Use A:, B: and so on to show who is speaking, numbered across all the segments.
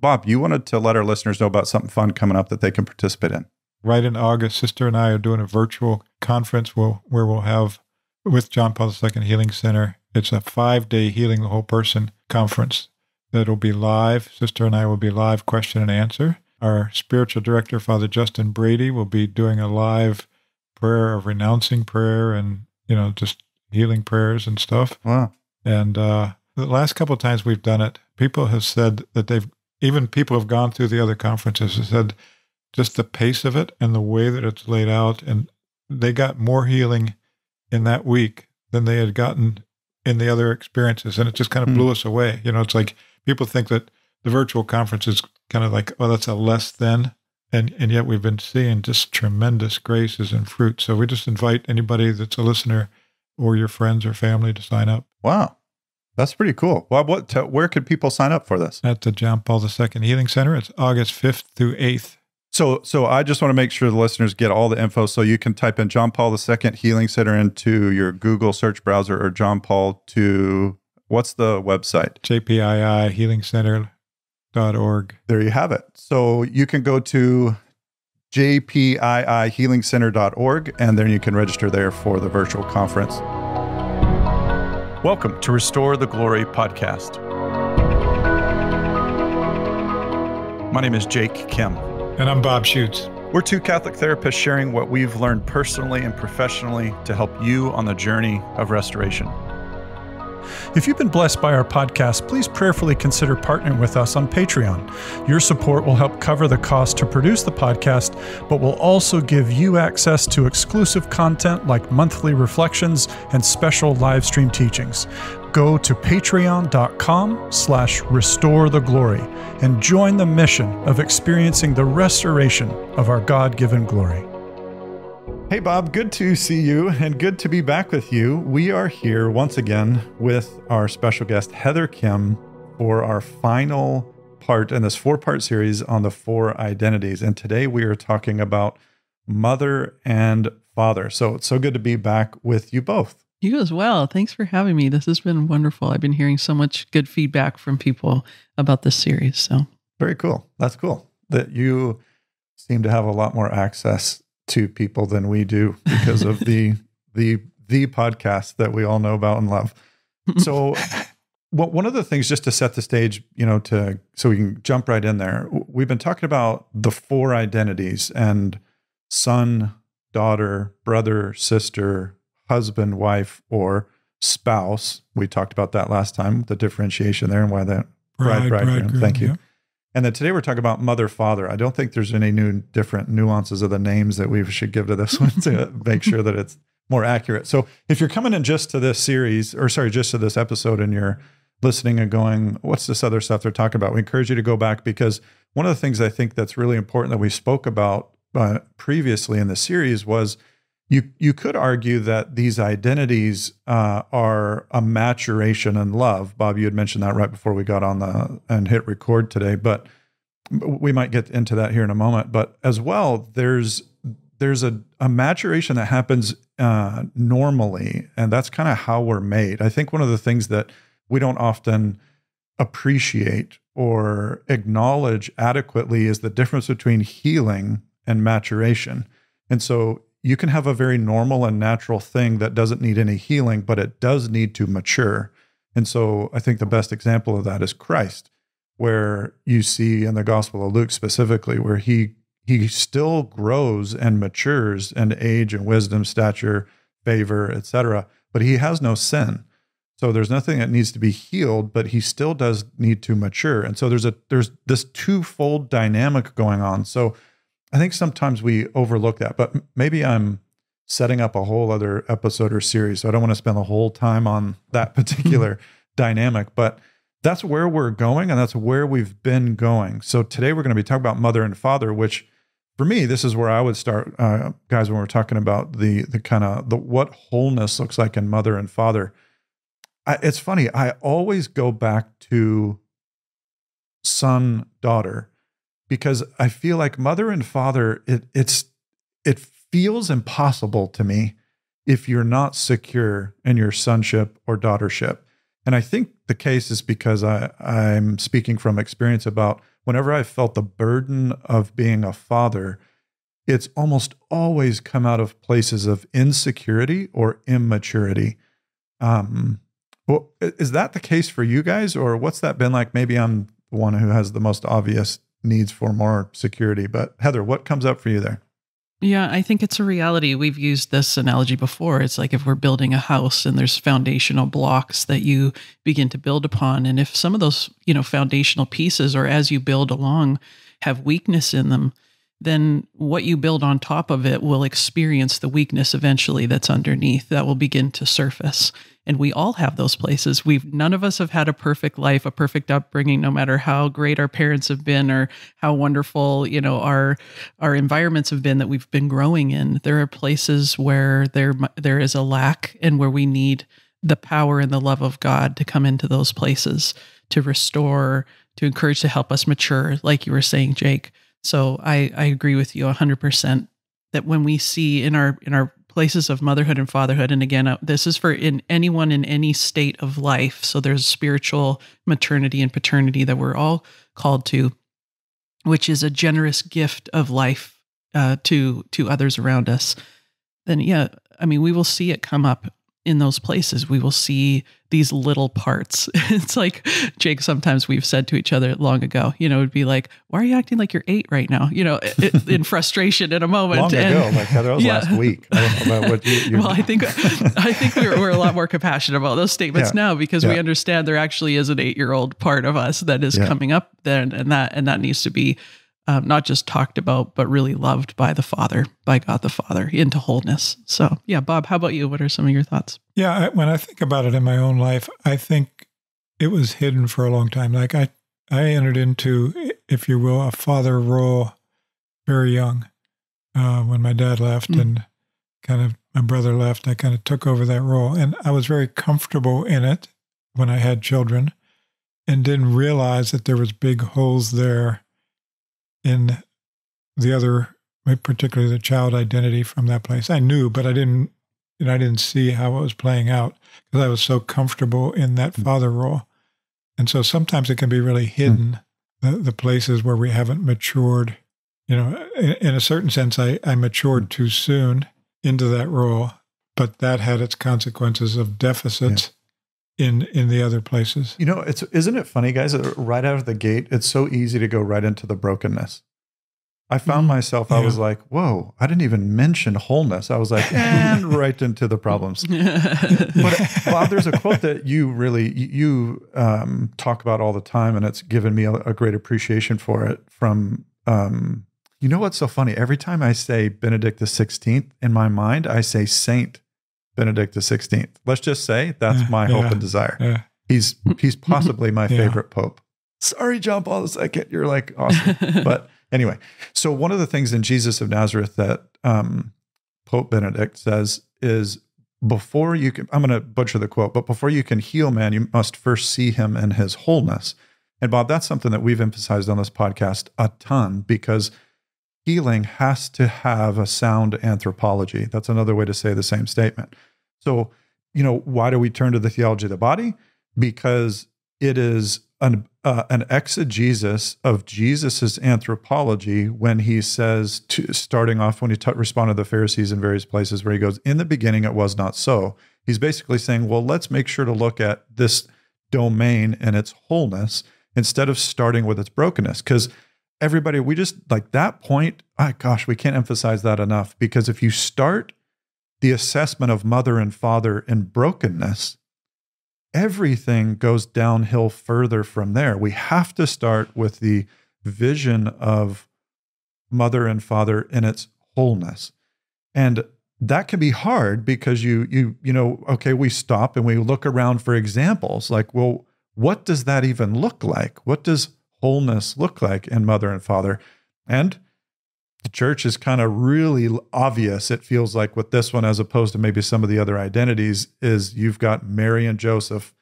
A: Bob, you wanted to let our listeners know about something fun coming up that they can participate in.
B: Right in August, Sister and I are doing a virtual conference where we'll have, with John Paul II Healing Center, it's a 5-day Healing the Whole Person conference that'll be live. Sister and I will be live question and answer. Our spiritual director, Father Justin Brady, will be doing a live prayer of renouncing prayer and, just healing prayers and stuff.
A: Wow.
B: And the last couple of times we've done it, people have said that even people have gone through the other conferences have said just the pace of it and the way that it's laid out, and they got more healing in that week than they had gotten in the other experiences. And it just kind of blew us away. It's like people think that the virtual conference is kind of like, oh, that's a less than. And yet we've been seeing just tremendous graces and fruit. So we just invite anybody that's a listener or your friends or family to sign up.
A: Wow. That's pretty cool. Well, where could people sign up for this?
B: At the John Paul II Healing Center. It's August 5th through 8th.
A: So I just want to make sure the listeners get all the info. So you can type in John Paul II Healing Center into your Google search browser, or John Paul to, what's the website?
B: jpiihealingcenter.org.
A: There you have it. So you can go to jpiihealingcenter.org, and then you can register there for the virtual conference. Welcome to Restore the Glory podcast. My name is Jake Khym.
B: And I'm Bob Schutz.
A: We're two Catholic therapists sharing what we've learned personally and professionally to help you on the journey of restoration.
C: If you've been blessed by our podcast, please prayerfully consider partnering with us on Patreon. Your support will help cover the cost to produce the podcast, but will also give you access to exclusive content like monthly reflections and special live stream teachings. Go to patreon.com/restoretheglory and join the mission of experiencing the restoration of our God-given glory.
A: Hey, Bob, good to see you and good to be back with you. We are here once again with our special guest, Heather Khym, for our final part in this 4-part series on the 4 identities. And today we are talking about mother and father. So it's so good to be back with you both.
D: You as well. Thanks for having me. This has been wonderful. I've been hearing so much good feedback from people about this series. So
A: very cool. That's cool that you seem to have a lot more access to people than we do because of the podcast that we all know about and love. So one of the things, just to set the stage, so we can jump right in there, we've been talking about the 4 identities and son, daughter, brother, sister, husband, wife, or spouse. We talked about that last time, the differentiation there and why that bridegroom. Thank you. Yeah. And then today we're talking about mother, father. I don't think there's any different nuances of the names that we should give to this one to make sure that it's more accurate. So if you're coming in just to this series, just to this episode, and you're listening and going, what's this other stuff they're talking about? We encourage you to go back, because one of the things I think that's really important that we spoke about previously in the series was you could argue that these identities are a maturation in love. Bob, you had mentioned that right before we got on and hit record today, but we might get into that here in a moment. But as well, there's a maturation that happens normally, and that's kind of how we're made. I think one of the things that we don't often appreciate or acknowledge adequately is the difference between healing and maturation. And so you can have a very normal and natural thing that doesn't need any healing, but it does need to mature. And so I think the best example of that is Christ, where you see in the Gospel of Luke specifically, where he still grows and matures in age and wisdom, stature, favor, etc., but he has no sin. So there's nothing that needs to be healed, but he still does need to mature. And so there's this twofold dynamic going on. So I think sometimes we overlook that, but maybe I'm setting up a whole other episode or series, so I don't want to spend the whole time on that particular dynamic, but that's where we're going, and that's where we've been going. So today we're going to be talking about mother and father, which for me, this is where I would start, guys, when we're talking about the kind of what wholeness looks like in mother and father. It's funny, I always go back to son, daughter, because I feel like mother and father, it feels impossible to me if you're not secure in your sonship or daughtership. And I think the case is because I'm speaking from experience about whenever I felt the burden of being a father, it's almost always come out of places of insecurity or immaturity. Well, is that the case for you guys, or what's that been like? Maybe I'm the one who has the most obvious needs for more security, but Heather, what comes up for you there?
D: Yeah, I think it's a reality. We've used this analogy before. It's like if we're building a house and there's foundational blocks that you begin to build upon. And if some of those, foundational pieces, or as you build along, have weakness in them, then what you build on top of it will experience the weakness eventually that's underneath that will begin to surface. And we all have those places. None of us have had a perfect life, a perfect upbringing, no matter how great our parents have been or how wonderful, our environments have been that we've been growing in. There are places where there is a lack and where we need the power and the love of God to come into those places to restore, to encourage, to help us mature, like you were saying, Jake. So I agree with you 100% that when we see in our places of motherhood and fatherhood, and again, this is for anyone in any state of life. So there's spiritual maternity and paternity that we're all called to, which is a generous gift of life to others around us. Then, we will see it come up in those places. We will see these little parts. It's like, Jake, sometimes we've said to each other long ago, it would be like, why are you acting like you're 8 right now? In frustration in a moment.
A: Long ago, like that was last week. I don't know about what you
D: well, I think we're a lot more compassionate about those statements now because we understand there actually is an 8-year-old part of us that is coming up then, and that needs to be not just talked about, but really loved by the Father, by God the Father, into wholeness. So, Bob, how about you? What are some of your thoughts?
B: Yeah, when I think about it in my own life, I think it was hidden for a long time. Like I entered into, if you will, a father role very young. When my dad left and kind of my brother left, I kind of took over that role. And I was very comfortable in it when I had children and didn't realize that there was big holes there in the other, particularly the child identity from that place. I knew, but I didn't see how it was playing out because I was so comfortable in that father role. And so sometimes it can be really hidden, the places where we haven't matured. In a certain sense, I matured too soon into that role, but that had its consequences of deficits in the other places.
A: Isn't it funny, guys? Right out of the gate, it's so easy to go right into the brokenness. I found myself, I was like, whoa, I didn't even mention wholeness. I was like, and right into the problems. But Bob, there's a quote that you talk about all the time, and it's given me a great appreciation for it from, what's so funny? Every time I say Benedict XVI, in my mind, I say Saint Benedict XVI. Let's just say that's my hope and desire. Yeah. He's possibly my favorite pope. Sorry, John Paul II. You're like awesome. But anyway, so one of the things in Jesus of Nazareth that Pope Benedict says is, before you can, I'm going to butcher the quote, but before you can heal man, you must first see him in his wholeness. And Bob, that's something that we've emphasized on this podcast a ton, because healing has to have a sound anthropology. That's another way to say the same statement. So, why do we turn to the theology of the body? Because it is an exegesis of Jesus's anthropology when he says, starting off when he responded to the Pharisees in various places where he goes, in the beginning it was not so. He's basically saying, well, let's make sure to look at this domain and its wholeness instead of starting with its brokenness. Because everybody, we just like that point, we can't emphasize that enough, because if you start the assessment of mother and father in brokenness, everything goes downhill further from there. We have to start with the vision of mother and father in its wholeness. And that can be hard because we stop and we look around for examples like, well, what does that even look like? What does wholeness look like in mother and father? And the church is kind of really obvious, it feels like, with this one, as opposed to maybe some of the other identities, is you've got Mary and Joseph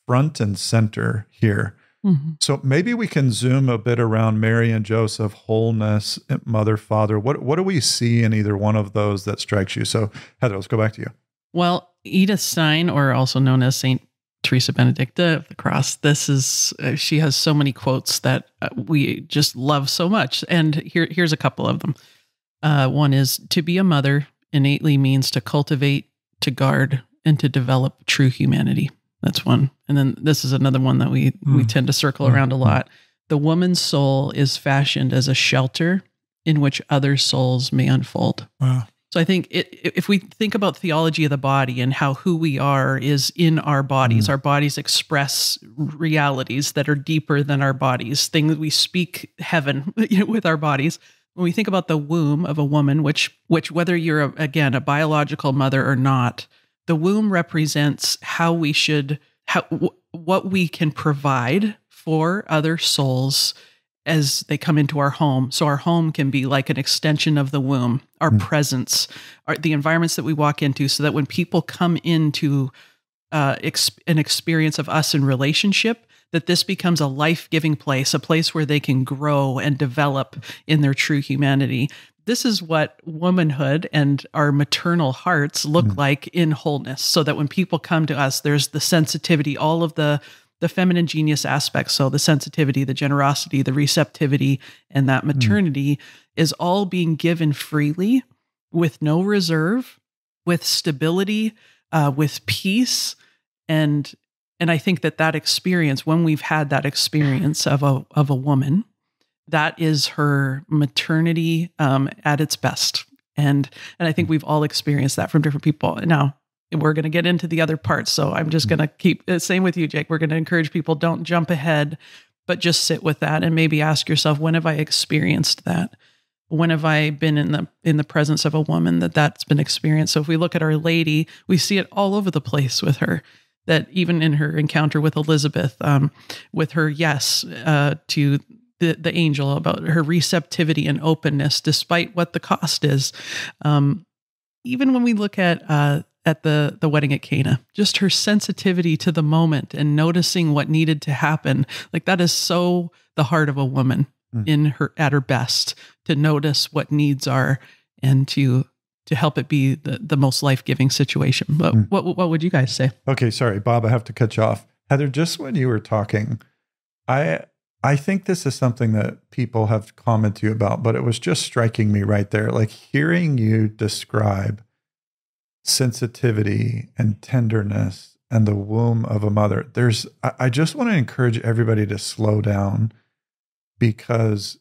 A: front and center here. Mm-hmm. So maybe we can zoom a bit around Mary and Joseph, wholeness, mother, father. What do we see in either one of those that strikes you? So Heather, let's go back to you.
D: Well, Edith Stein, or also known as Saint Teresa Benedicta of the Cross. This is, she has so many quotes that we just love so much. And here's a couple of them. One is, to be a mother innately means to cultivate, to guard, and to develop true humanity. That's one. And then this is another one that we tend to circle around a lot. The woman's soul is fashioned as a shelter in which other souls may unfold.
B: Wow.
D: So I think if we think about theology of the body and how who we are is in our bodies express realities that are deeper than our bodies, things we speak heaven with our bodies. When we think about the womb of a woman, which whether you're, again, a biological mother or not, the womb represents how we should, what we can provide for other souls as they come into our home. So our home can be like an extension of the womb, our presence, the environments that we walk into, so that when people come into an experience of us in relationship, that this becomes a life-giving place, a place where they can grow and develop in their true humanity. This is what womanhood and our maternal hearts look like in wholeness, so that when people come to us, there's the sensitivity, all of the feminine genius aspects. So the sensitivity, the generosity, the receptivity, and that maternity is all being given freely with no reserve, with stability, with peace. And I think that experience, when we've had that experience of a woman, that is her maternity at its best. And I think we've all experienced that from different people. Now, we're going to get into the other parts. So I'm just going to keep same with you, Jake. We're going to encourage people, don't jump ahead, but just sit with that and maybe ask yourself, when have I experienced that? When have I been in the presence of a woman that's been experienced? So if we look at Our Lady, we see it all over the place with her, that even in her encounter with Elizabeth, with her yes to the angel, about her receptivity and openness, despite what the cost is. Even when we look at the wedding at Cana, just her sensitivity to the moment and noticing what needed to happen. Like, that is so the heart of a woman at her best, to notice what needs are and to help it be the most life-giving situation. But what would you guys say?
A: Okay. Sorry, Bob, I have to cut you off. Heather, just when you were talking, I think this is something that people have commented to you about, but it was just striking me right there. Like, hearing you describe sensitivity and tenderness and the womb of a mother. I just want to encourage everybody to slow down, because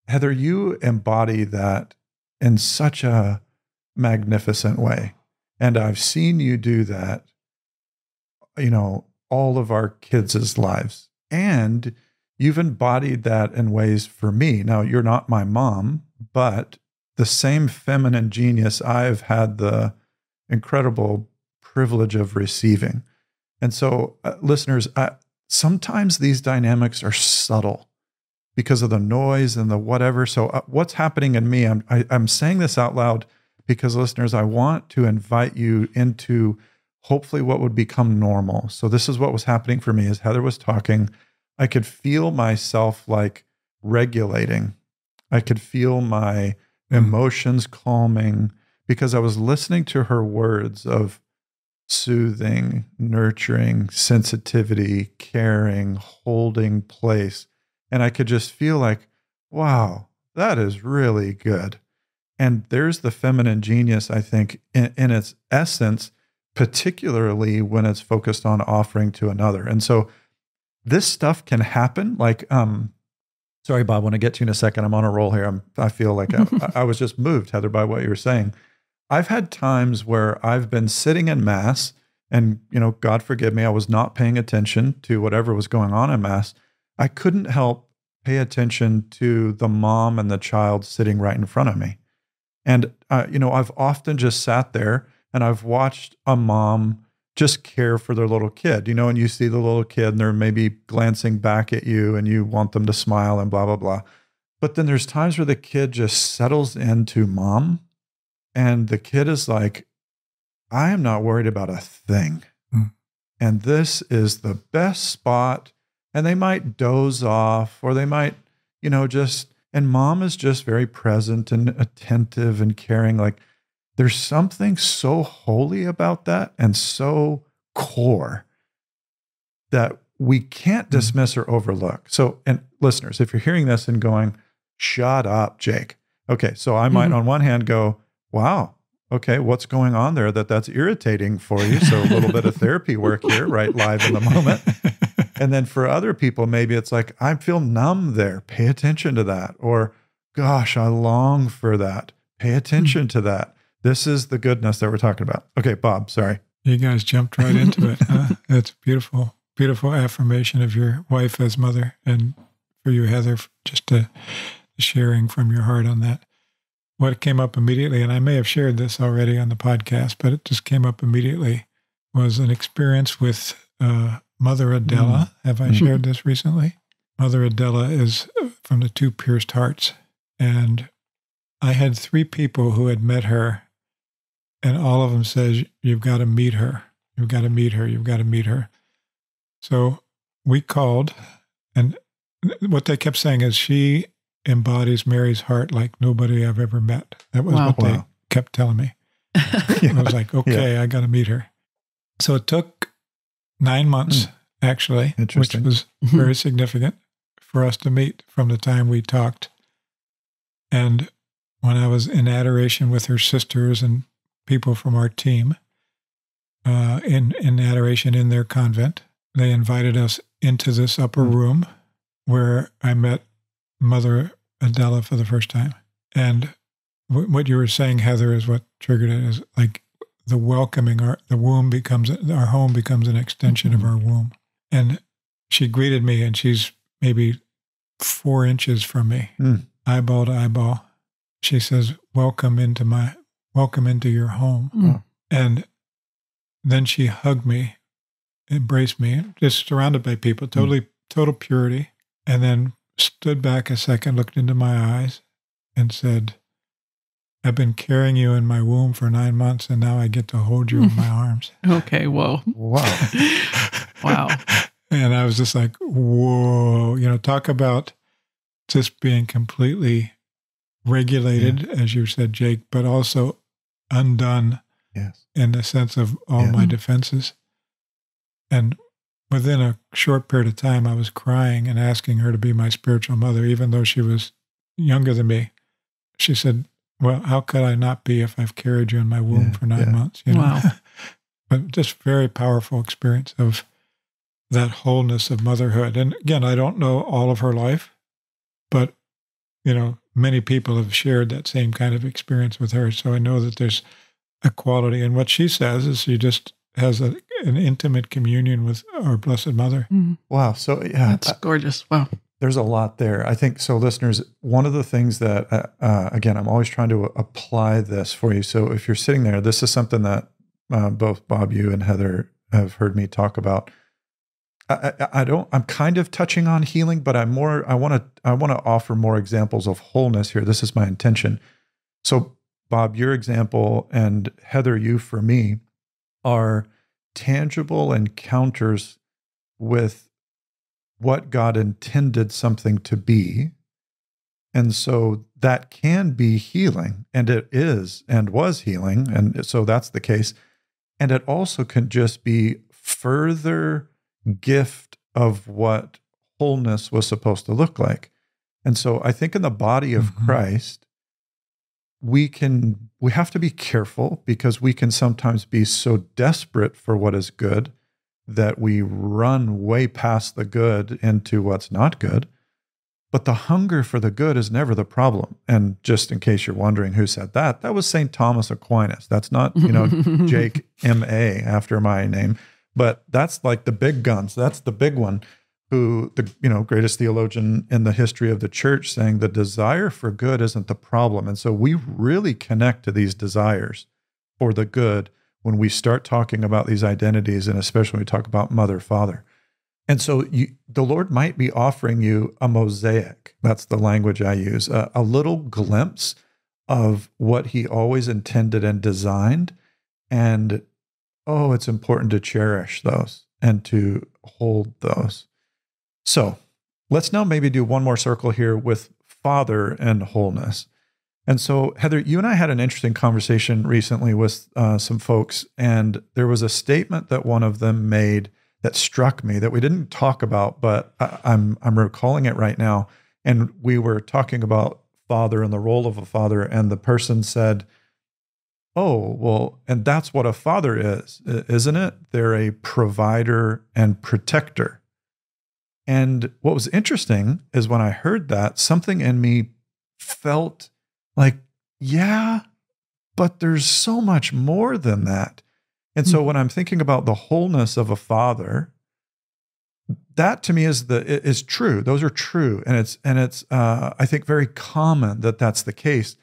A: Heather, you embody that in such a magnificent way. And I've seen you do that, all of our kids' lives. And you've embodied that in ways for me. Now, you're not my mom, but the same feminine genius I've had the incredible privilege of receiving. And so, listeners, sometimes these dynamics are subtle because of the noise and the whatever. So what's happening in me, I'm saying this out loud because, listeners, I want to invite you into hopefully what would become normal. So this is what was happening for me as Heather was talking. I could feel myself like regulating. I could feel my emotions calming, because I was listening to her words of soothing, nurturing, sensitivity, caring, holding place. And I could just feel like, wow, that is really good. And there's the feminine genius, I think, in its essence, particularly when it's focused on offering to another. And so this stuff can happen. Like, sorry, Bob, when I get to you in a second, I'm on a roll here. I feel like I was just moved, Heather, by what you were saying. I've had times where I've been sitting in Mass and, God forgive me, I was not paying attention to whatever was going on in Mass. I couldn't help pay attention to the mom and the child sitting right in front of me. And, I've often just sat there and I've watched a mom just care for their little kid, and you see the little kid and they're maybe glancing back at you and you want them to smile and blah, blah, blah. But then there's times where the kid just settles into mom and the kid is like, I am not worried about a thing. And this is the best spot. And they might doze off, or they might, and mom is just very present and attentive and caring. Like, there's something so holy about that and so core that we can't dismiss or overlook. So, and listeners, if you're hearing this and going, shut up, Jake. Okay, so I might on one hand go, wow, okay, what's going on there that's irritating for you? So a little bit of therapy work here, right? Live in the moment. And then for other people, maybe it's like, I feel numb there. Pay attention to that. Or, gosh, I long for that. Pay attention to that. This is the goodness that we're talking about. Okay, Bob, sorry.
B: You guys jumped right into it. Huh? That's beautiful. Beautiful affirmation of your wife as mother, and for you, Heather, just sharing from your heart on that. What came up immediately, and I may have shared this already on the podcast, but it just came up immediately, was an experience with Mother Adela. Have I shared this recently? Mother Adela is from the Two Pierced Hearts. And I had 3 people who had met her, and all of them says, you've got to meet her. You've got to meet her. You've got to meet her. So we called, and what they kept saying is she embodies Mary's heart like nobody I've ever met. That was what they kept telling me. I was like, okay, I got to meet her. So it took 9 months, actually, which was very significant for us to meet from the time we talked. And when I was in adoration with her sisters and people from our team, in adoration in their convent, they invited us into this upper room where I met Mother Adela for the first time. And what you were saying, Heather, is what triggered it, is like the welcoming, our home becomes an extension of our womb. And she greeted me, and she's maybe 4 inches from me, eyeball to eyeball. She says, welcome into your home. And then she hugged me, embraced me, just surrounded by people, total purity, and then stood back a second, looked into my eyes, and said, I've been carrying you in my womb for 9 months, and now I get to hold you in my arms.
D: Okay, whoa.
A: Wow.
D: Wow.
B: And I was just like, whoa, talk about just being completely regulated, as you said, Jake, but also undone in the sense of all my defenses. And within a short period of time, I was crying and asking her to be my spiritual mother, even though she was younger than me. She said, well, how could I not be if I've carried you in my womb for 9 months?
D: Wow.
B: But just very powerful experience of that wholeness of motherhood. And again, I don't know all of her life, but, many people have shared that same kind of experience with her. So I know that there's a quality. And what she says is she just has an intimate communion with our Blessed Mother.
A: Wow. So,
D: that's gorgeous. Wow.
A: There's a lot there. I think so, listeners, one of the things that, again, I'm always trying to apply this for you. So if you're sitting there, this is something that both Bob, you and Heather have heard me talk about. I'm kind of touching on healing, but I want to offer more examples of wholeness here. This is my intention. So Bob, your example, and Heather, you for me, are tangible encounters with what God intended something to be. And so that can be healing, and it is and was healing. And so that's the case. And it also can just be further gift of what wholeness was supposed to look like. And so I think in the body of Christ, we have to be careful, because we can sometimes be so desperate for what is good that we run way past the good into what's not good. But the hunger for the good is never the problem. And just in case you're wondering who said that, that was St. Thomas Aquinas. That's not, Jake M.A. after my name, but that's like the big guns. That's the big one, who the greatest theologian in the history of the church, saying the desire for good isn't the problem. And so we really connect to these desires for the good when we start talking about these identities, and especially when we talk about mother, father. And so the Lord might be offering you a mosaic. That's the language I use, a little glimpse of what he always intended and designed. And, it's important to cherish those and to hold those. So let's now maybe do one more circle here with father and wholeness. And so, Heather, you and I had an interesting conversation recently with some folks, and there was a statement that one of them made that struck me that we didn't talk about, but I'm recalling it right now. And we were talking about father and the role of a father, and the person said, "Oh, well, and that's what a father is, isn't it? They're a provider and protector." And what was interesting is when I heard that, something in me felt like, yeah, but there's so much more than that. And so when I'm thinking about the wholeness of a father, that to me is true. Those are true. And it's I think very common that that's the case.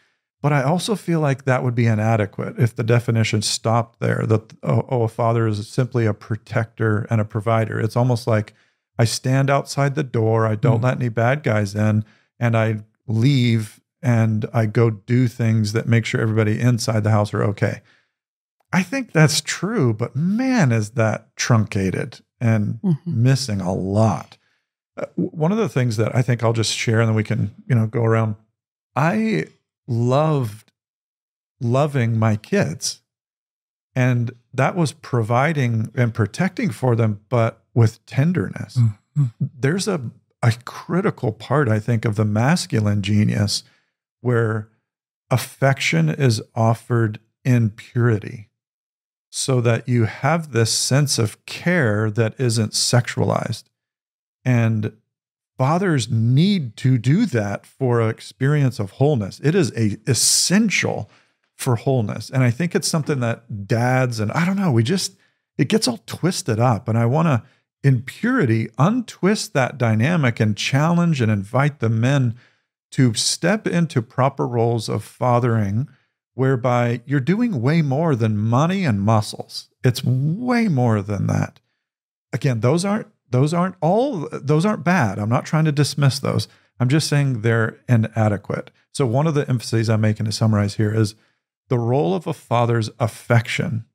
A: But I also feel like that would be inadequate if the definition stopped there, that, a father is simply a protector and a provider. It's almost like I stand outside the door, I don't let any bad guys in, and I leave and I go do things that make sure everybody inside the house are okay. I think that's true, but man, is that truncated and missing a lot. One of the things that I think I'll just share, and then we can, go around. I loved loving my kids, and that was providing and protecting for them, but with tenderness. There's a critical part, I think, of the masculine genius where affection is offered in purity, so that you have this sense of care that isn't sexualized. And fathers need to do that for an experience of wholeness. It is essential for wholeness. And I think it's something that dads, and I don't know, it gets all twisted up. And I want to, in purity, untwist that dynamic and challenge and invite the men to step into proper roles of fathering, whereby you're doing way more than money and muscles. It's way more than that. Again, those aren't bad. I'm not trying to dismiss those. I'm just saying they're inadequate. So one of the emphases I'm making to summarize here is the role of a father's affection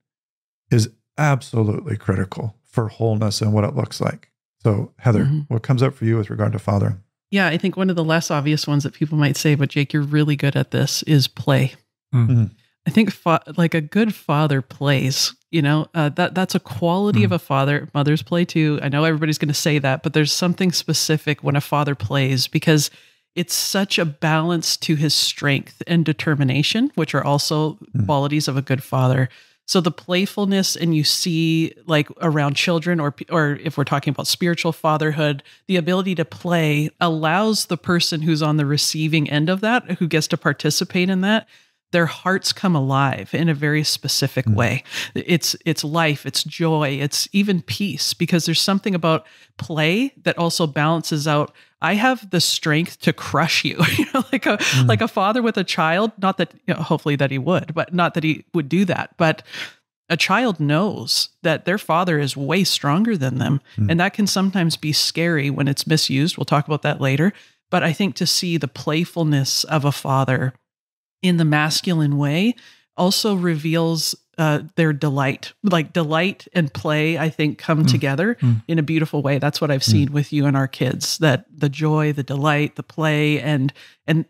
A: is absolutely critical for wholeness and what it looks like. So Heather, what comes up for you with regard to fathering?
D: Yeah, I think one of the less obvious ones that people might say, but Jake, you're really good at this, is play. I think like a good father plays, that's a quality of a father. Mothers play too. I know everybody's going to say that, but there's something specific when a father plays, because it's such a balance to his strength and determination, which are also qualities of a good father. So the playfulness, and you see like around children, or if we're talking about spiritual fatherhood, the ability to play allows the person who's on the receiving end of that, who gets to participate in that, their hearts come alive in a very specific way. It's life, it's joy, it's even peace, because there's something about play that also balances out. I have the strength to crush you, like a father with a child. Not that, hopefully that he would, but not that he would do that. But a child knows that their father is way stronger than them, and that can sometimes be scary when it's misused. We'll talk about that later. But I think to see the playfulness of a father in the masculine way also reveals their delight. Like delight and play, I think, come together in a beautiful way. That's what I've seen with you and our kids, that the joy, the delight, the play, and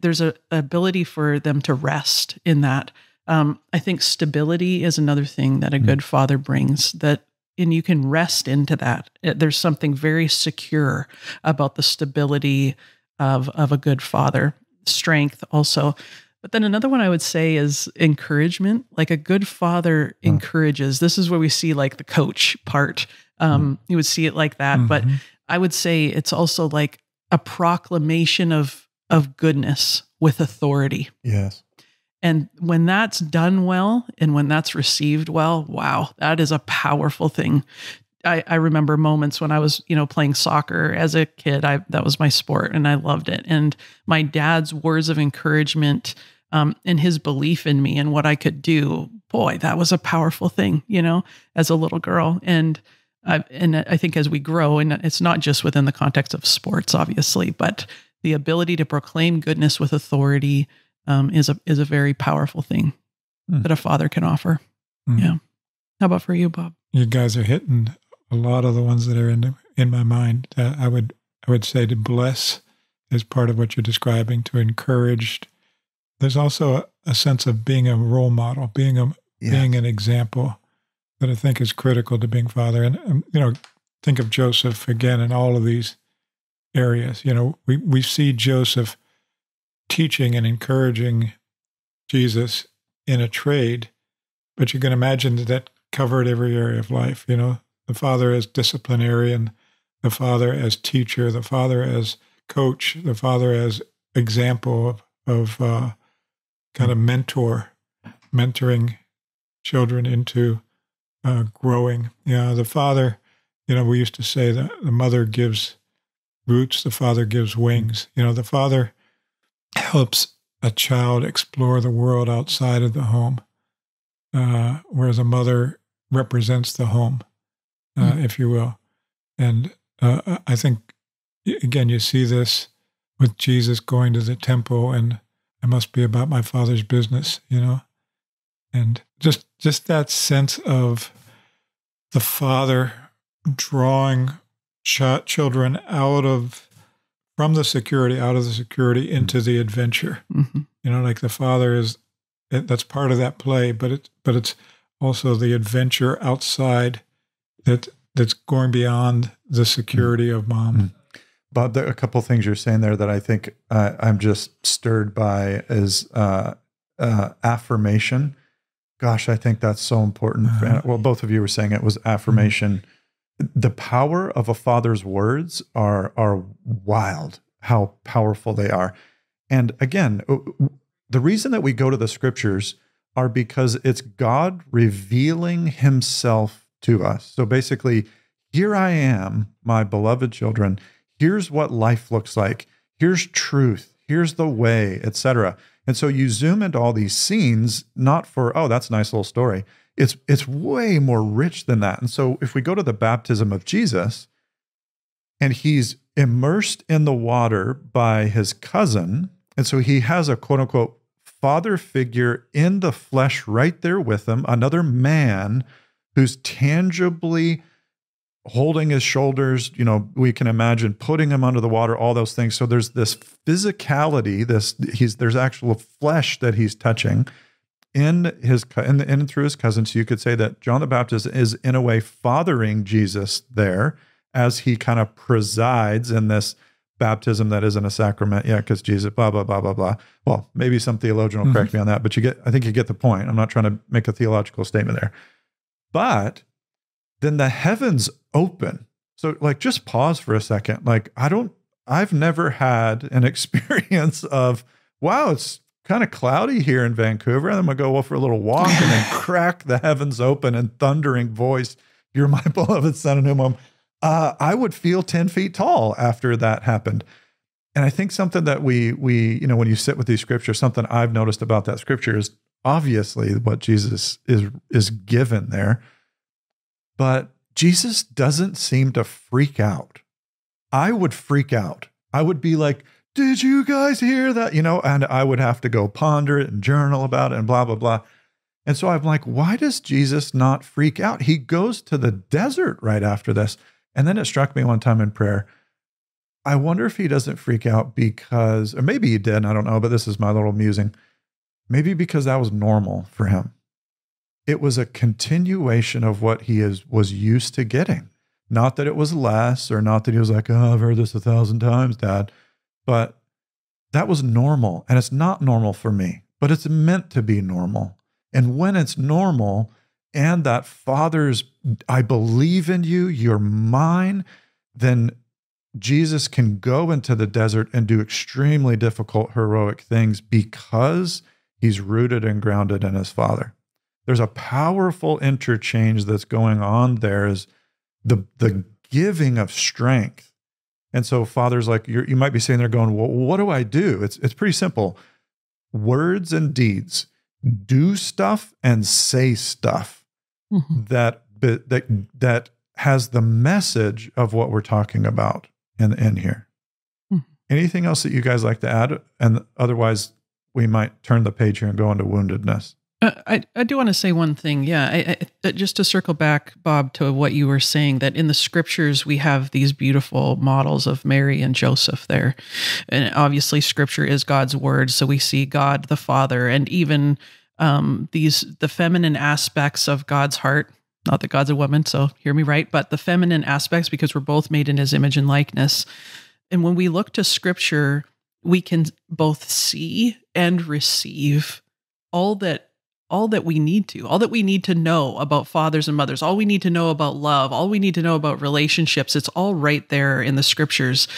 D: there's an ability for them to rest in that. I think stability is another thing that a good father brings, and you can rest into that. There's something very secure about the stability of a good father. Strength also. But then another one I would say is encouragement. Like a good father encourages. This is where we see like the coach part. You would see it like that. But I would say it's also like a proclamation of goodness with authority.
A: Yes.
D: And when that's done well, and when that's received well, wow, that is a powerful thing. I remember moments when I was, playing soccer as a kid. That was my sport, and I loved it. And my dad's words of encouragement, and his belief in me and what I could do, boy, that was a powerful thing, as a little girl. And I think as we grow, and it's not just within the context of sports, obviously, but the ability to proclaim goodness with authority is a very powerful thing that a father can offer. Yeah. How about for you, Bob?
B: You guys are hitting a lot of the ones that are in my mind. I would say to bless is part of what you're describing, to encourage. there's also a sense of being a role model, being an example that I think is critical to being father. And think of Joseph again in all of these areas. We see Joseph teaching and encouraging Jesus in a trade, but you can imagine that covered every area of life. The father as disciplinarian, the father as teacher, the father as coach, the father as example of kind of mentoring children into growing. The father, we used to say that the mother gives roots, the father gives wings. The father helps a child explore the world outside of the home, whereas a mother represents the home, if you will. And I think, again, you see this with Jesus going to the temple, and I must be about my Father's business, and just that sense of the Father drawing children from the security into the adventure. Mm-hmm. Like the Father that's part of that play, but it's also the adventure outside that's going beyond the security of mom. Mm-hmm.
A: Bob, a couple of things you're saying there that I think I'm just stirred by is affirmation. Gosh, I think that's so important. Well, both of you were saying it was affirmation. The power of a father's words are wild, how powerful they are. And again, the reason that we go to the scriptures are because it's God revealing himself to us. So basically, here I am, my beloved children. Here's what life looks like. Here's truth. Here's the way, etc. And so you zoom into all these scenes, not for, oh, that's a nice little story. It's way more rich than that. And so if we go to the baptism of Jesus, and he's immersed in the water by his cousin, and so he has a quote unquote father figure in the flesh right there with him, another man who's tangibly holding his shoulders, we can imagine putting him under the water, all those things. So there's this physicality, there's actual flesh that he's touching in and through his cousin. So you could say that John the Baptist is in a way fathering Jesus there as he kind of presides in this baptism that isn't a sacrament yet, because Jesus, blah, blah, blah, blah, blah. Well, maybe some theologian will correct me on that, but I think you get the point. I'm not trying to make a theological statement there. But then the heavens open. So just pause for a second. I've never had an experience of, wow, it's kind of cloudy here in Vancouver. And I'm going to go for a little walk and then crack the heavens open and thundering voice, "You're my beloved son in whom I would feel 10 feet tall after that happened. And I think something that we when you sit with these scriptures, something I've noticed about that scripture is obviously what Jesus is given there. But Jesus doesn't seem to freak out. I would freak out. I would be like, did you guys hear that? And I would have to go ponder it and journal about it and blah, blah, blah. And so I'm like, why does Jesus not freak out? He goes to the desert right after this. And then it struck me one time in prayer, I wonder if he doesn't freak out because, or maybe he did, I don't know, but this is my little musing. Maybe because that was normal for him. It was a continuation of what he was used to getting. Not that it was less, or not that he was like, oh, I've heard this 1,000 times, Dad. But that was normal. And it's not normal for me, but it's meant to be normal. And when it's normal, and that Father's, I believe in you, you're mine, then Jesus can go into the desert and do extremely difficult, heroic things because he's rooted and grounded in his Father. There's a powerful interchange that's going on there, is the giving of strength. And so Father's like, you might be sitting there going, well, what do I do? It's pretty simple. Words and deeds. Do stuff and say stuff that has the message of what we're talking about in here. Anything else that you guys like to add? And otherwise, we might turn the page here and go into woundedness.
D: I do want to say one thing. Yeah. Just to circle back, Bob, to what you were saying, that in the scriptures, we have these beautiful models of Mary and Joseph there. And obviously scripture is God's word. So we see God, the Father, and even the feminine aspects of God's heart. Not that God's a woman, so hear me right, but the feminine aspects, because we're both made in his image and likeness. And when we look to scripture, we can both see and receive all that we need to know about fathers and mothers, all we need to know about love, all we need to know about relationships. It's all right there in the scriptures.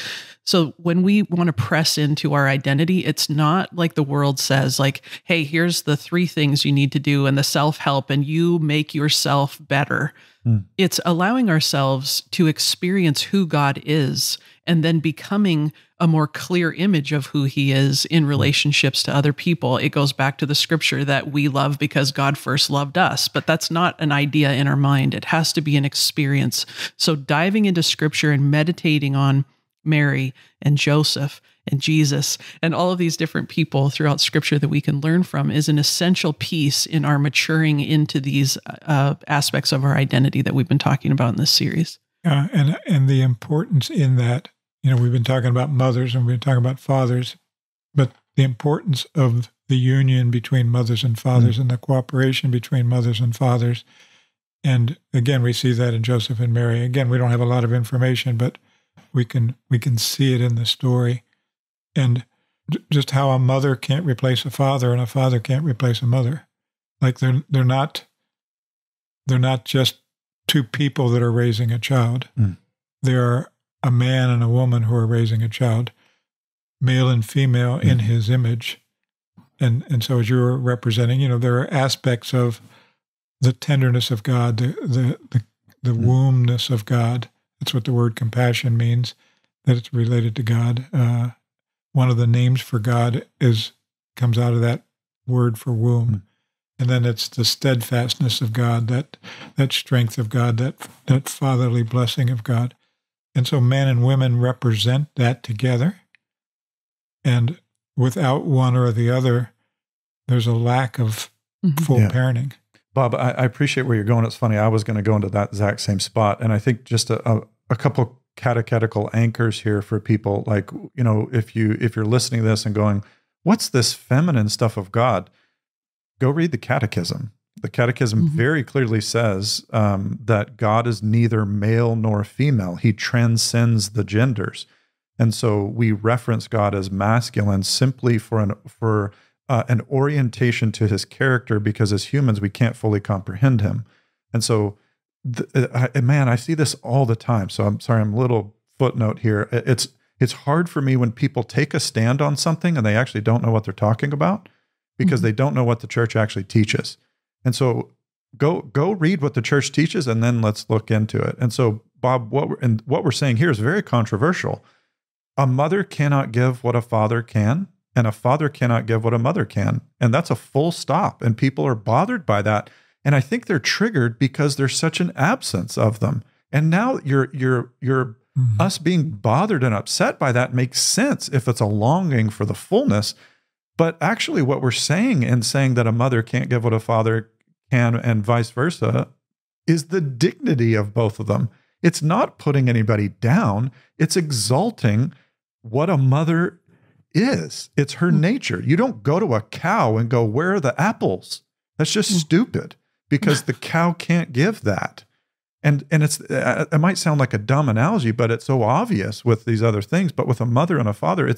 D: So when we want to press into our identity, it's not like the world says, like, hey, here's the 3 things you need to do and the self-help, and you make yourself better. It's allowing ourselves to experience who God is and then becoming a more clear image of who he is in relationships to other people. It goes back to the scripture that we love because God first loved us, but that's not an idea in our mind. It has to be an experience. So diving into scripture and meditating on Mary and Joseph and Jesus and all of these different people throughout scripture that we can learn from is an essential piece in our maturing into these aspects of our identity that we've been talking about in this series.
B: And the importance in that, we've been talking about mothers and we've been talking about fathers, but the importance of the union between mothers and fathers and the cooperation between mothers and fathers. And again, we see that in Joseph and Mary. Again, we don't have a lot of information, but we can see it in the story. And just how a mother can't replace a father and a father can't replace a mother. Like they're not just 2 people that are raising a child. There are a man and a woman who are raising a child, male and female in his image. And so as you're representing, there are aspects of the tenderness of God, the wombness of God. That's what the word compassion means, that it's related to God. One of the names for God comes out of that word for womb. And then it's the steadfastness of God, that strength of God, that fatherly blessing of God. And so men and women represent that together. And without one or the other, there's a lack of full parenting.
A: Bob, I appreciate where you're going. It's funny, I was going to go into that exact same spot. And I think just a couple catechetical anchors here for people, like, if you're listening to this and going, what's this feminine stuff of God? Go read the catechism. The catechism very clearly says that God is neither male nor female. He transcends the genders. And so we reference God as masculine simply for an orientation to his character, because as humans, we can't fully comprehend him. And so man, I see this all the time. So I'm sorry, I'm a little footnote here. It's hard for me when people take a stand on something and they actually don't know what they're talking about, because they don't know what the church actually teaches. And so go read what the church teaches, and then let's look into it. And so, Bob, what we're saying here is very controversial. A mother cannot give what a father can, and a father cannot give what a mother can. And that's a full stop. And people are bothered by that. And I think they're triggered because there's such an absence of them. And now us being bothered and upset by that makes sense if it's a longing for the fullness. But actually what we're saying in saying that a mother can't give what a father can and vice versa is the dignity of both of them. It's not putting anybody down. It's exalting what a mother is. It's her nature. You don't go to a cow and go, where are the apples? That's just stupid, because the cow can't give that. And it might sound like a dumb analogy, but it's so obvious with these other things. But with a mother and a father,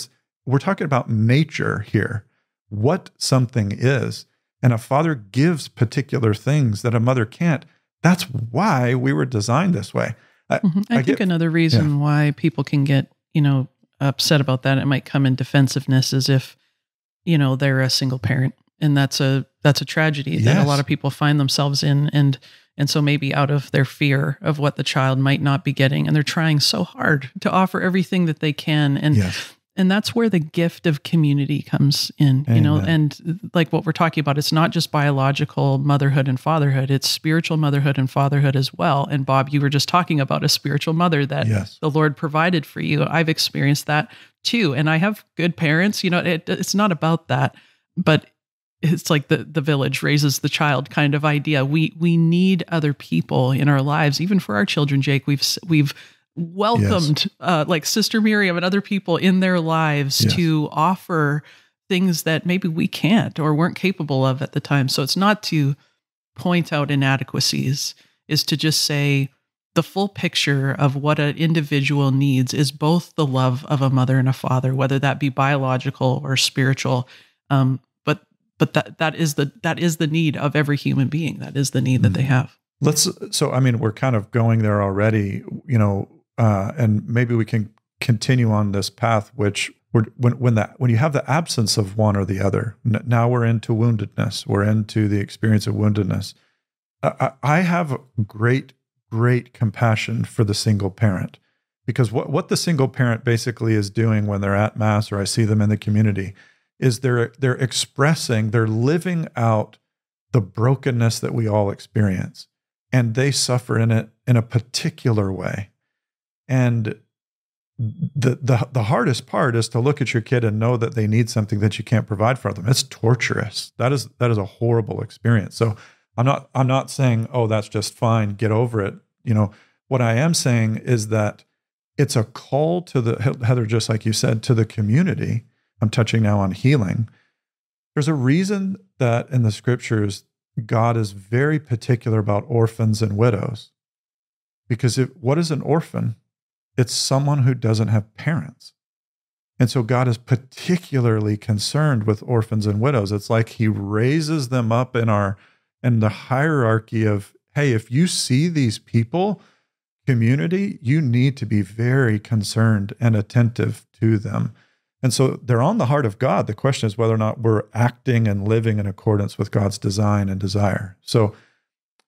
A: we're talking about nature here, what something is. And a father gives particular things that a mother can't. That's why we were designed this way.
D: I think another reason why people can get, upset about that, it might come in defensiveness, as if, they're a single parent. And that's a tragedy that a lot of people find themselves in. And so maybe out of their fear of what the child might not be getting, and they're trying so hard to offer everything that they can. And that's where the gift of community comes in, and like what we're talking about, it's not just biological motherhood and fatherhood, it's spiritual motherhood and fatherhood as well. And Bob, you were just talking about a spiritual mother that the Lord provided for you. I've experienced that too. And I have good parents, it's not about that, but it's like the village raises the child kind of idea. We need other people in our lives, even for our children, Jake. We've welcomed like Sister Miriam and other people in their lives to offer things that maybe we can't or weren't capable of at the time. So it's not to point out inadequacies, is to just say the full picture of what an individual needs is both the love of a mother and a father, whether that be biological or spiritual. But that is the need of every human being. That is the need that they have.
A: So I mean, we're kind of going there already, and maybe we can continue on this path, which when you have the absence of one or the other, now we're into woundedness. We're into the experience of woundedness. I have great compassion for the single parent, because what the single parent basically is doing when they're at Mass, or I see them in the community, is they're expressing, they're living out the brokenness that we all experience, and they suffer in it in a particular way. And the hardest part is to look at your kid and know that they need something that you can't provide for them. It's torturous. That is a horrible experience. So I'm not saying, oh, that's just fine, get over it. What I am saying is that it's a call to Heather, just like you said, to the community. I'm touching now on healing. There's a reason that in the scriptures, God is very particular about orphans and widows. Because what is an orphan? It's someone who doesn't have parents. And so God is particularly concerned with orphans and widows. It's like he raises them up in the hierarchy of, hey, if you see these people, community, you need to be very concerned and attentive to them. And so they're on the heart of God. The question is whether or not we're acting and living in accordance with God's design and desire. So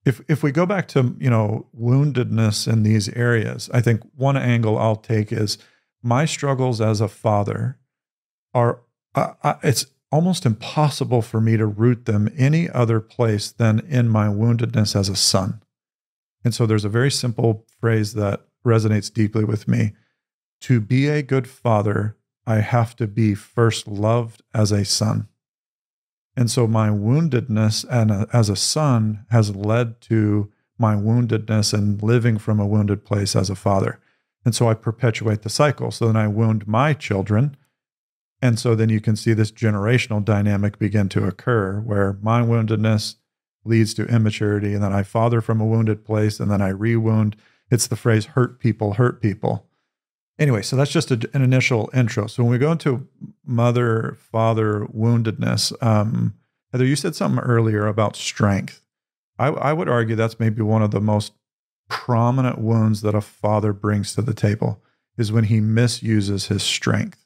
A: if we go back to, woundedness in these areas, I think one angle I'll take is my struggles as a father are, it's almost impossible for me to root them any other place than in my woundedness as a son. And so there's a very simple phrase that resonates deeply with me. To be a good father, I have to be first loved as a son. And so my woundedness as a son has led to my woundedness and living from a wounded place as a father. And so I perpetuate the cycle. So then I wound my children. And so then you can see this generational dynamic begin to occur where my woundedness leads to immaturity, and then I father from a wounded place, and then I re-wound. It's the phrase, hurt people, hurt people. Anyway, so that's just an initial intro. So when we go into mother-father woundedness, Heather, you said something earlier about strength. I would argue that's maybe one of the most prominent wounds that a father brings to the table, is when he misuses his strength.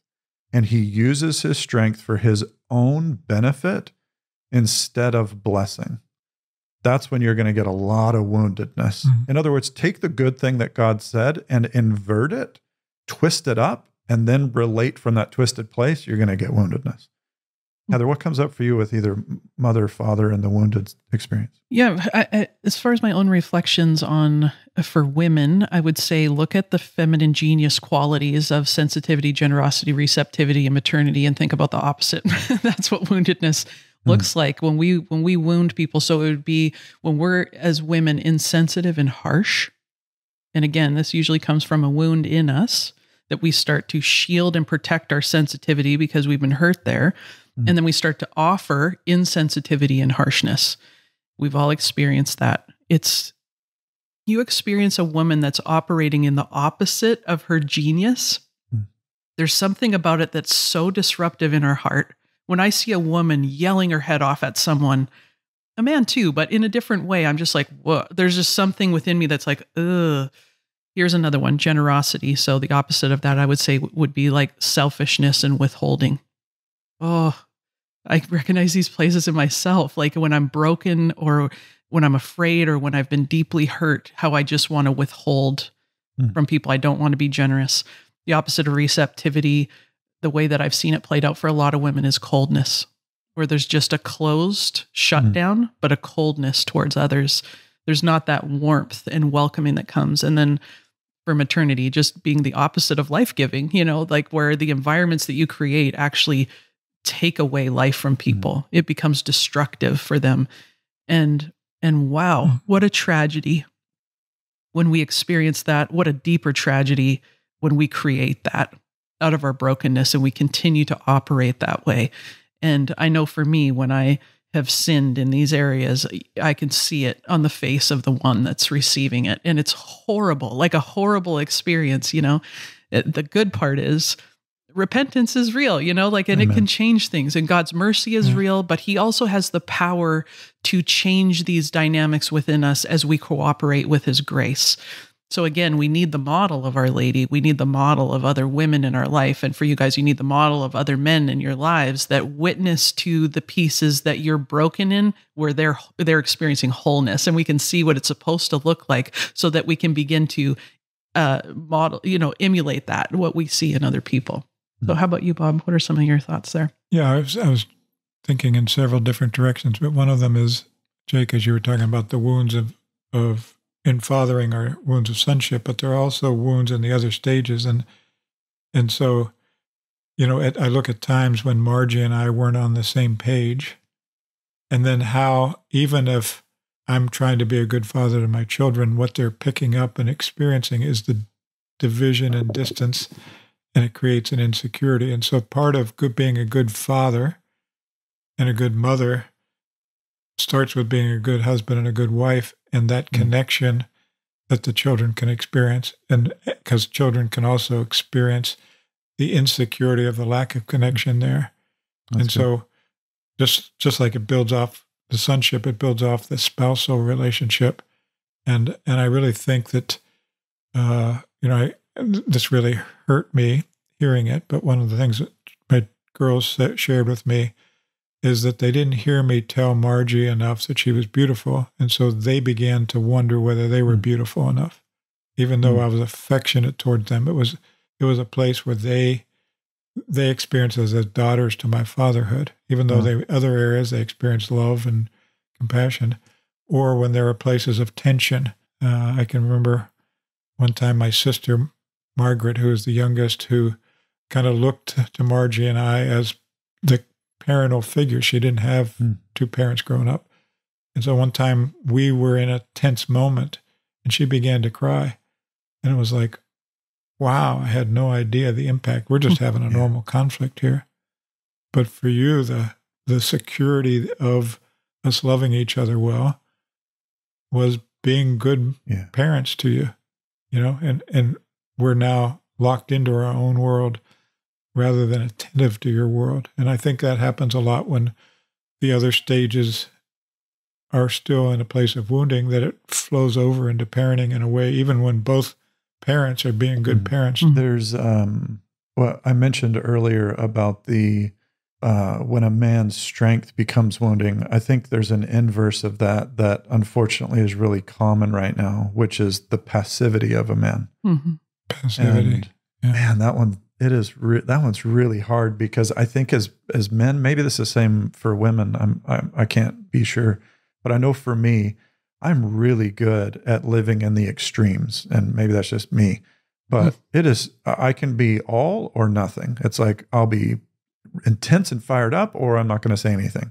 A: And he uses his strength for his own benefit instead of blessing. That's when you're going to get a lot of woundedness. Mm-hmm. In other words, take the good thing that God said and invert it, twist it up, and then relate from that twisted place, you're going to get woundedness. Heather, what comes up for you with either mother, father, and the wounded experience?
D: Yeah, I, as far as my own reflections on for women, I would say look at the feminine genius qualities of sensitivity, generosity, receptivity, and maternity, and think about the opposite. That's what woundedness looks like when we wound people. So it would be when we're as women insensitive and harsh. And again, this usually comes from a wound in us that we start to shield and protect our sensitivity because we've been hurt there. And then we start to offer insensitivity and harshness. We've all experienced that. You experience a woman that's operating in the opposite of her genius. There's something about it that's so disruptive in her heart. When I see a woman yelling her head off at someone, a man too, but in a different way, I'm just like, whoa, there's just something within me that's like, ugh. Here's another one, generosity. So the opposite of that, I would say, would be like selfishness and withholding. Oh, I recognize these places in myself, like when I'm broken or when I'm afraid or when I've been deeply hurt, how I just want to withhold from people. I don't want to be generous. The opposite of receptivity, the way that I've seen it played out for a lot of women, is coldness, where there's just a closed shutdown, but a coldness towards others. There's not that warmth and welcoming that comes. And then for maternity, just being the opposite of life-giving, like where the environments that you create actually take away life from people. It becomes destructive for them. And wow, what a tragedy when we experience that. What a deeper tragedy when we create that out of our brokenness and we continue to operate that way. And I know for me, when I have sinned in these areas, I can see it on the face of the one that's receiving it. And it's horrible, like a horrible experience, you know. The good part is repentance is real, you know, like, and Amen. It can change things, and God's mercy is real, but he also has the power to change these dynamics within us as we cooperate with his grace. So again, we need the model of Our Lady. We need the model of other women in our life. And for you guys, you need the model of other men in your lives that witness to the pieces that you're broken in, where they're experiencing wholeness. And we can see what it's supposed to look like so that we can begin to model, you know, emulate that, what we see in other people. So how about you, Bob? What are some of your thoughts there?
B: Yeah, I was thinking in several different directions, but one of them is, Jake, as you were talking about the wounds of in fathering are wounds of sonship, but there are also wounds in the other stages. And so, you know, I look at times when Margie and I weren't on the same page, and then how, even if I'm trying to be a good father to my children, what they're picking up and experiencing is the division and distance, and it creates an insecurity. And so part of being a good father and a good mother starts with being a good husband and a good wife, and that connection that the children can experience. And because children can also experience the insecurity of the lack of connection there. That's and good. So just like it builds off the sonship, it builds off the spousal relationship. And I really think that, this really hurt me hearing it, but one of the things that my girls shared with me is that they didn't hear me tell Margie enough that she was beautiful, and so they began to wonder whether they were beautiful enough. Even though I was affectionate towards them, it was a place where they experienced us as daughters to my fatherhood, even though other areas they experienced love and compassion, or when there were places of tension. I can remember one time my sister, Margaret, who is the youngest, who kind of looked to Margie and I as the parental figure. She didn't have two parents growing up. And so one time we were in a tense moment and she began to cry. And it was like, wow, I had no idea the impact. We're just having a normal conflict here. But for you, the security of us loving each other well was being good parents to you, you know, and we're now locked into our own world rather than attentive to your world. And I think that happens a lot when the other stages are still in a place of wounding, that it flows over into parenting in a way, even when both parents are being good parents.
A: There's what I mentioned earlier about the when a man's strength becomes wounding. I think there's an inverse of that unfortunately is really common right now, which is the passivity of a man.
B: Passivity.
A: And, man, that one, that one's really hard, because I think as men, maybe this is the same for women. I can't be sure, but I know for me, I'm really good at living in the extremes, and maybe that's just me. But it is, I can be all or nothing. It's like I'll be intense and fired up, or I'm not going to say anything.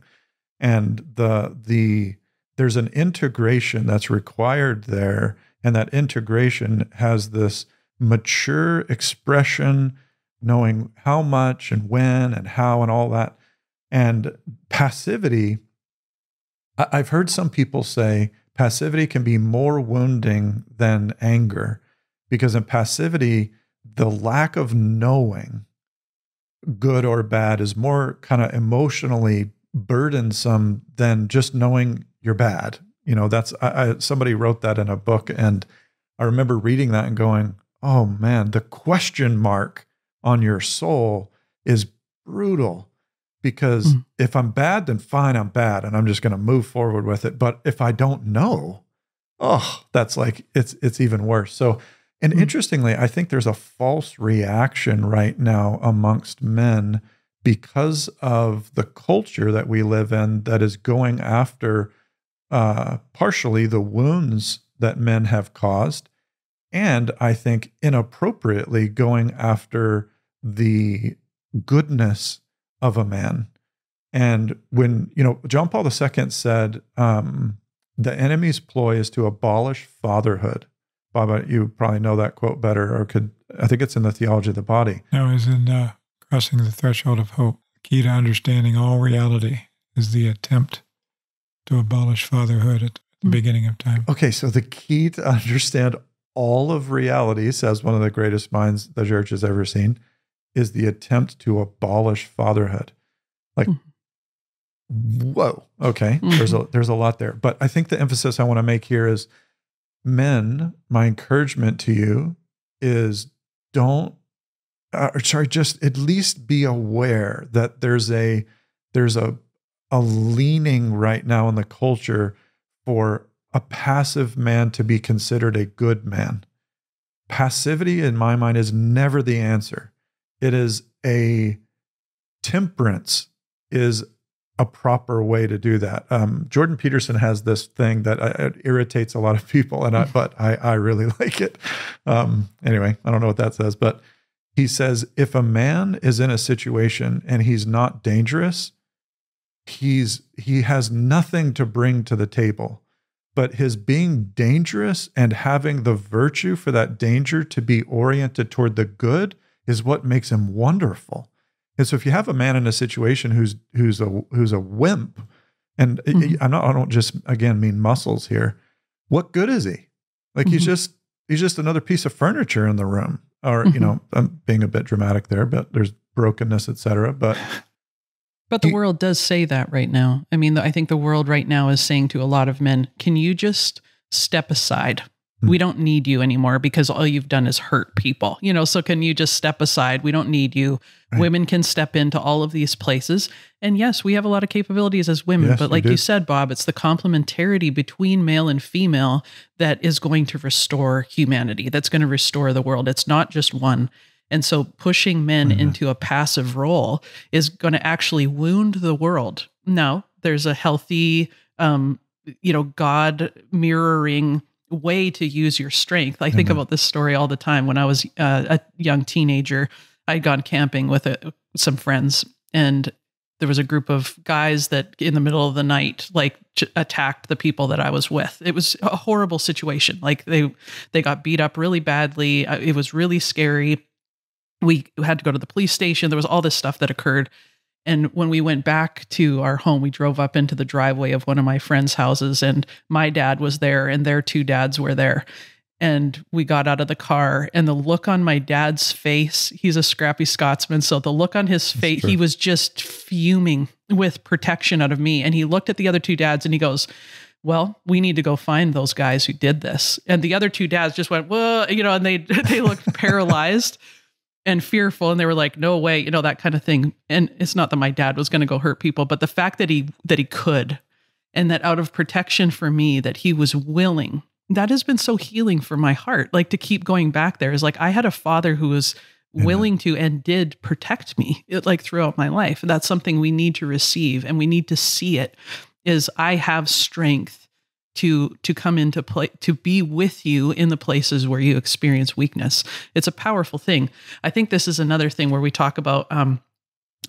A: And there's an integration that's required there, and that integration has this mature expression, knowing how much and when and how and all that. And passivity, I've heard some people say passivity can be more wounding than anger, because in passivity, the lack of knowing good or bad is more kind of emotionally burdensome than just knowing you're bad. You know, that's somebody wrote that in a book, and I remember reading that and going, oh man, the question mark on your soul is brutal, because if I'm bad, then fine, I'm bad, and I'm just going to move forward with it. But if I don't know, that's like, it's even worse. So, and interestingly, I think there's a false reaction right now amongst men because of the culture that we live in that is going after partially the wounds that men have caused, and I think inappropriately going after the goodness of a man. And when, John Paul II said, the enemy's ploy is to abolish fatherhood. Bob, you probably know that quote better, I think it's in the Theology of the Body.
B: No, it's in Crossing the Threshold of Hope. The key to understanding all reality is the attempt to abolish fatherhood at the beginning of time.
A: Okay, so the key to understand all of reality, says one of the greatest minds the church has ever seen, is the attempt to abolish fatherhood. Like, whoa, okay, there's a lot there. But I think the emphasis I want to make here is, men, my encouragement to you is just at least be aware that there's a leaning right now in the culture for a passive man to be considered a good man. Passivity, in my mind, is never the answer. It is temperance is a proper way to do that. Jordan Peterson has this thing that it irritates a lot of people, but I really like it. Anyway, I don't know what that says, but he says, if a man is in a situation and he's not dangerous, he has nothing to bring to the table. But his being dangerous and having the virtue for that danger to be oriented toward the good is what makes him wonderful. And so if you have a man in a situation who's a wimp, and I don't just, again, mean muscles here, what good is he? Like he's just another piece of furniture in the room. Or, I'm being a bit dramatic there, but there's brokenness, et cetera. But
D: the world does say that right now. I mean, I think the world right now is saying to a lot of men, can you just step aside? We don't need you anymore because all you've done is hurt people. So can you just step aside? We don't need you. Right. Women can step into all of these places. And yes, we have a lot of capabilities as women, yes, but like you said, Bob, it's the complementarity between male and female that is going to restore humanity, that's going to restore the world. It's not just one. And so pushing men into a passive role is going to actually wound the world. Now, there's a healthy, God mirroring way to use your strength. I think about this story all the time. When I was a young teenager, I'd gone camping with some friends, and there was a group of guys that in the middle of the night, attacked the people that I was with. It was a horrible situation. Like they got beat up really badly. It was really scary. We had to go to the police station. There was all this stuff that occurred. And when we went back to our home, we drove up into the driveway of one of my friends' houses, and my dad was there and their two dads were there. And we got out of the car, and the look on my dad's face, he's a scrappy Scotsman. So the look on his face, he was just fuming with protection out of me. And he looked at the other two dads and he goes, well, we need to go find those guys who did this. And the other two dads just went, whoa, and they looked paralyzed and fearful. And they were like, no way, that kind of thing. And it's not that my dad was going to go hurt people, but the fact that he could, and that out of protection for me, that he was willing, that has been so healing for my heart. Like to keep going back there is like, I had a father who was willing to and did protect me throughout my life. That's something we need to receive, and we need to see it, is I have strength to come into play, to be with you in the places where you experience weakness. It's a powerful thing. I think this is another thing where we talk about,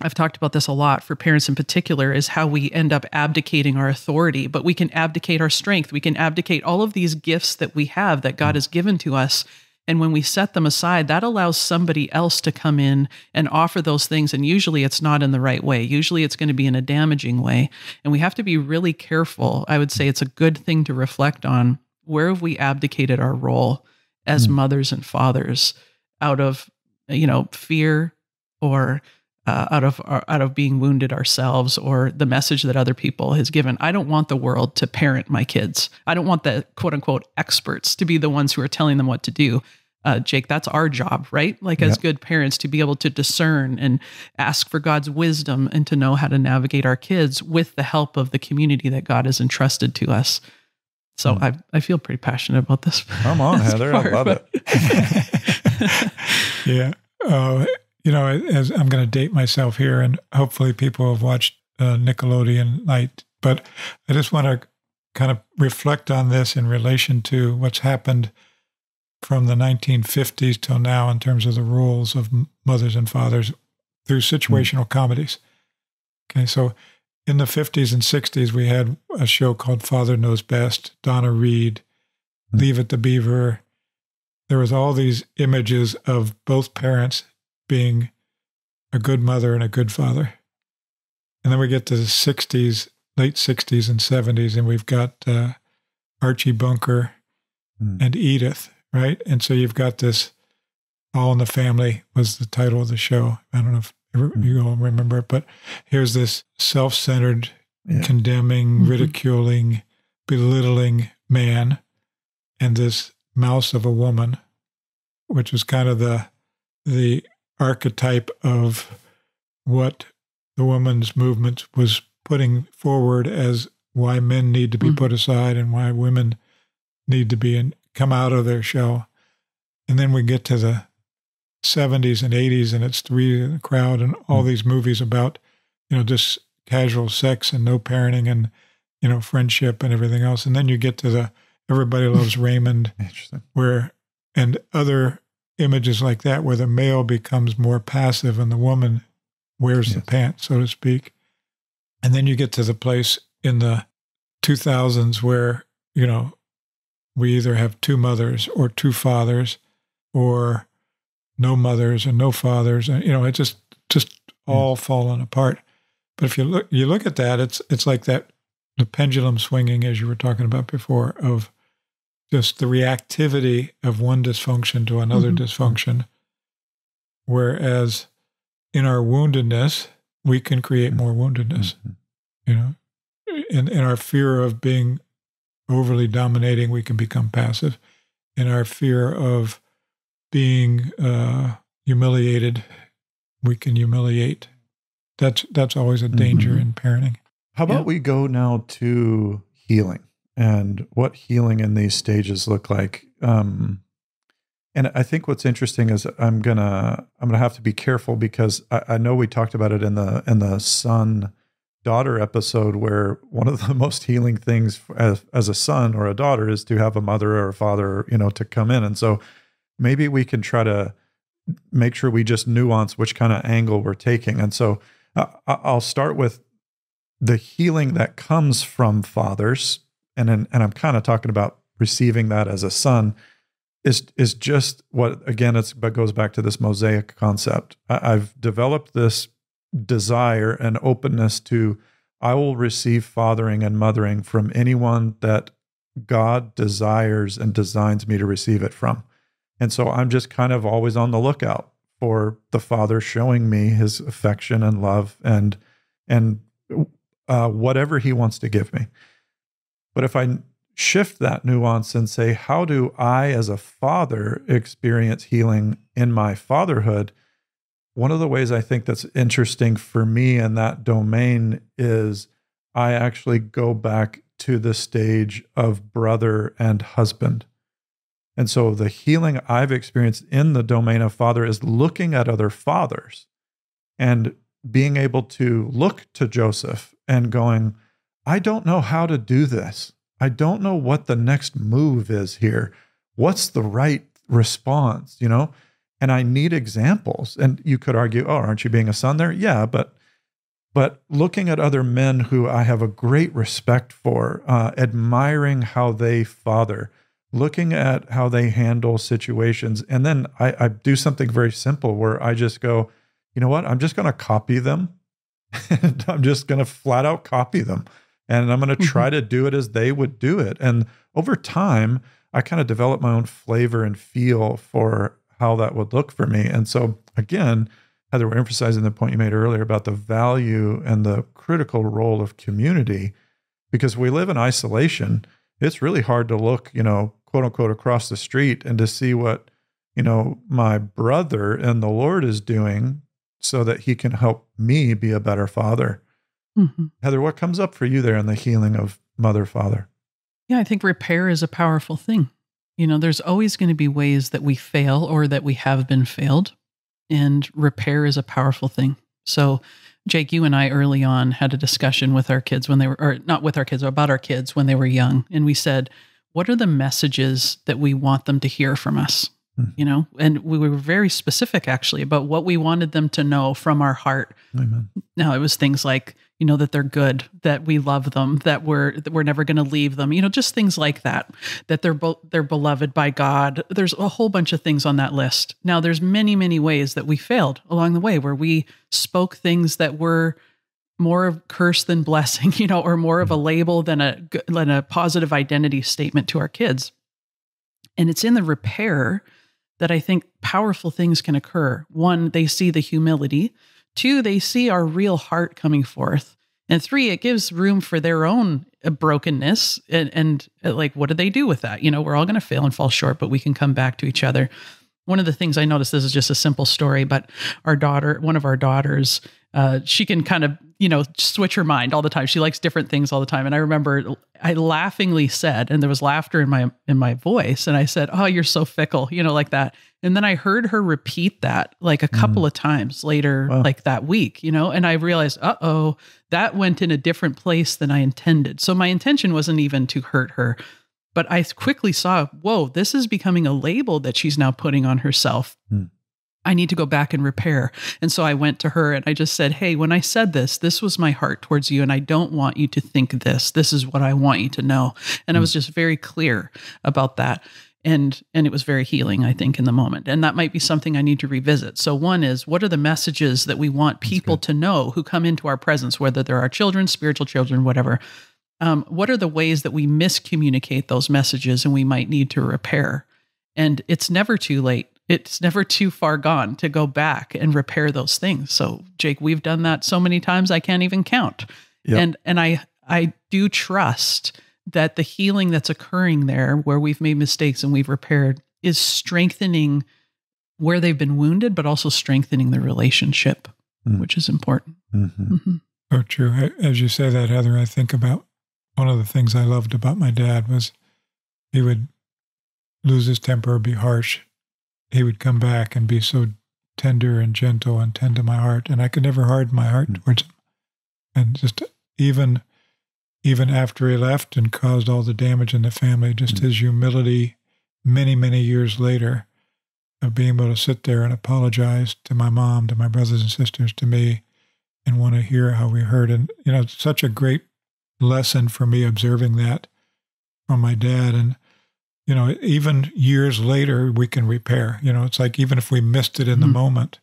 D: I've talked about this a lot for parents in particular, is how we end up abdicating our authority, but we can abdicate our strength. We can abdicate all of these gifts that we have that God has given to us. And when we set them aside, that allows somebody else to come in and offer those things. And usually it's not in the right way. Usually it's going to be in a damaging way. And we have to be really careful. I would say it's a good thing to reflect on, where have we abdicated our role as mothers and fathers out of, fear, or out of being wounded ourselves, or the message that other people has given. I don't want the world to parent my kids. I don't want the quote unquote experts to be the ones who are telling them what to do. Jake, that's our job, right? As good parents, to be able to discern and ask for God's wisdom and to know how to navigate our kids with the help of the community that God has entrusted to us. So I feel pretty passionate about this.
A: Come on, Heather. I love it.
B: Yeah. As I'm going to date myself here, and hopefully people have watched Nickelodeon Night, but I just want to kind of reflect on this in relation to what's happened from the 1950s till now in terms of the roles of mothers and fathers through situational comedies. Okay, so in the 50s and 60s, we had a show called Father Knows Best, Donna Reed, Leave It to Beaver. There was all these images of both parents being a good mother and a good father. And then we get to the 60s, late 60s and 70s, and we've got Archie Bunker and Edith, right? And so you've got this All in the Family was the title of the show. I don't know if you all remember it, but here's this self-centered, condemning, ridiculing, belittling man and this mouse of a woman, which was kind of the archetype of what the women's movement was putting forward as why men need to be put aside and why women need to come out of their shell. And then we get to the 70s and 80s, and it's Three in the Crowd and all these movies about, just casual sex and no parenting and, friendship and everything else. And then you get to the Everybody Loves Raymond, and other images like that, where the male becomes more passive and the woman wears the pants, so to speak. And then you get to the place in the 2000s where, we either have two mothers or two fathers, or no mothers and no fathers, and it's just all fallen apart. But if you look at that, it's like that, the pendulum swinging, as you were talking about before, of just the reactivity of one dysfunction to another dysfunction. Whereas in our woundedness, we can create more woundedness. In our fear of being overly dominating, we can become passive. In our fear of being humiliated, we can humiliate. That's always a danger in parenting.
A: How about we go now to healing and what healing in these stages look like? And I think what's interesting is I'm gonna have to be careful, because I know we talked about it in the son-daughter episode, where one of the most healing things as a son or a daughter is to have a mother or a father, to come in. And so maybe we can try to make sure we just nuance which kind of angle we're taking. And so I'll start with the healing that comes from fathers, and I'm kind of talking about receiving that as a son, is just what, again, but goes back to this mosaic concept. I've developed this desire and openness to, I will receive fathering and mothering from anyone that God desires and designs me to receive it from. And so I'm just kind of always on the lookout for the Father showing me his affection and love and whatever he wants to give me. But if I shift that nuance and say, how do I as a father experience healing in my fatherhood? One of the ways I think that's interesting for me in that domain is I actually go back to the stage of brother and husband. And so the healing I've experienced in the domain of father is looking at other fathers and being able to look to Joseph and going, I don't know how to do this. I don't know what the next move is here. What's the right response, And I need examples. And you could argue, oh, aren't you being a son there? Yeah, but looking at other men who I have a great respect for, admiring how they father, looking at how they handle situations. And then I do something very simple where I just go, you know what? I'm just going to copy them. And I'm just going to flat out copy them. And I'm going to try to do it as they would do it. And over time, I kind of develop my own flavor and feel for how that would look for me. And so again, Heather, we're emphasizing the point you made earlier about the value and the critical role of community, because we live in isolation. It's really hard to look, quote unquote, across the street and to see what, my brother in the Lord is doing so that he can help me be a better father. Heather, what comes up for you there in the healing of mother-father?
D: Yeah, I think repair is a powerful thing. There's always going to be ways that we fail or that we have been failed, and repair is a powerful thing. So, Jake, you and I early on had a discussion with our kids when they were, or not with our kids, about our kids when they were young. And we said, what are the messages that we want them to hear from us? you know, and we were very specific actually about what we wanted them to know from our heart.
A: Amen.
D: Now it was things like, you know, that they're good, that we love them, that we're never going to leave them, you know, just things like that, that they're beloved by God. There's a whole bunch of things on that list. Now there's many, many ways that we failed along the way where we spoke things that were more of curse than blessing, you know, or more of a label than a positive identity statement to our kids. And it's in the repair that I think powerful things can occur. One, they see the humility. Two, they see our real heart coming forth. And three, it gives room for their own brokenness. And like, what do they do with that? You know, we're all going to fail and fall short, but we can come back to each other. One of the things I noticed, this is just a simple story, but one of our daughters, she can kind of, you know, switch her mind all the time. She likes different things all the time. And I remember I laughingly said, and there was laughter in my voice, and I said, "Oh, you're so fickle," you know, like that. And then I heard her repeat that like a couple of times later, like that week, you know, and I realized, that went in a different place than I intended. So my intention wasn't even to hurt her, but I quickly saw, whoa, this is becoming a label that she's now putting on herself. I need to go back and repair. And so I went to her and I just said, "Hey, when I said this was my heart towards you. And I don't want you to think this. This is what I want you to know." And I was just very clear about that. And it was very healing, I think, in the moment. And that might be something I need to revisit. So one is, what are the messages that we want people to know who come into our presence, whether they're our children, spiritual children, whatever. What are the ways that we miscommunicate those messages and we might need to repair? And it's never too late. It's never too far gone to go back and repair those things. So, Jake, we've done that so many times I can't even count. Yep. And I do trust that the healing that's occurring there, where we've made mistakes and we've repaired, is strengthening where they've been wounded, but also strengthening the relationship, which is important.
B: So true. As you say that, Heather, I think about one of the things I loved about my dad was he would lose his temper or be harsh. He would come back and be so tender and gentle and tend to my heart. And I could never harden my heart towards him. And just even after he left and caused all the damage in the family, just his humility many, many years later of being able to sit there and apologize to my mom, to my brothers and sisters, to me, and want to hear how we hurt. And, you know, it's such a great lesson for me observing that from my dad. And, you know, even years later, we can repair. You know, it's like even if we missed it in the moment,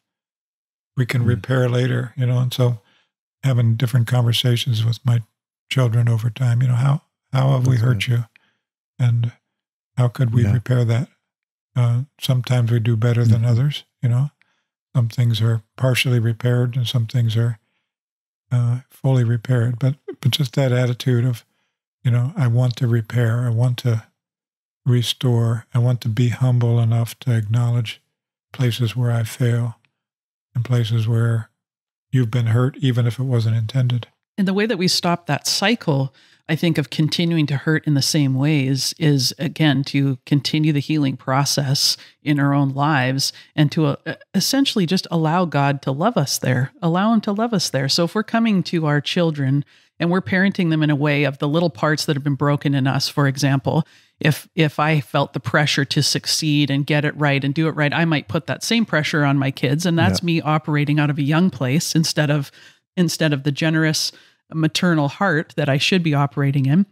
B: we can repair later, you know. And so having different conversations with my children over time, you know, how have we hurt you? And how could we repair that? Sometimes we do better than others, you know. Some things are partially repaired and some things are fully repaired. But just that attitude of, you know, I want to repair, I want to restore, I want to be humble enough to acknowledge places where I fail and places where you've been hurt, even if it wasn't intended.
D: And the way that we stop that cycle, I think, of continuing to hurt in the same ways is, again, to continue the healing process in our own lives and to essentially just allow God to love us there, allow Him to love us there. So if we're coming to our children and we're parenting them in a way of the little parts that have been broken in us, for example, if I felt the pressure to succeed and get it right and do it right, I might put that same pressure on my kids. And that's me operating out of a young place instead of the generous maternal heart that I should be operating in.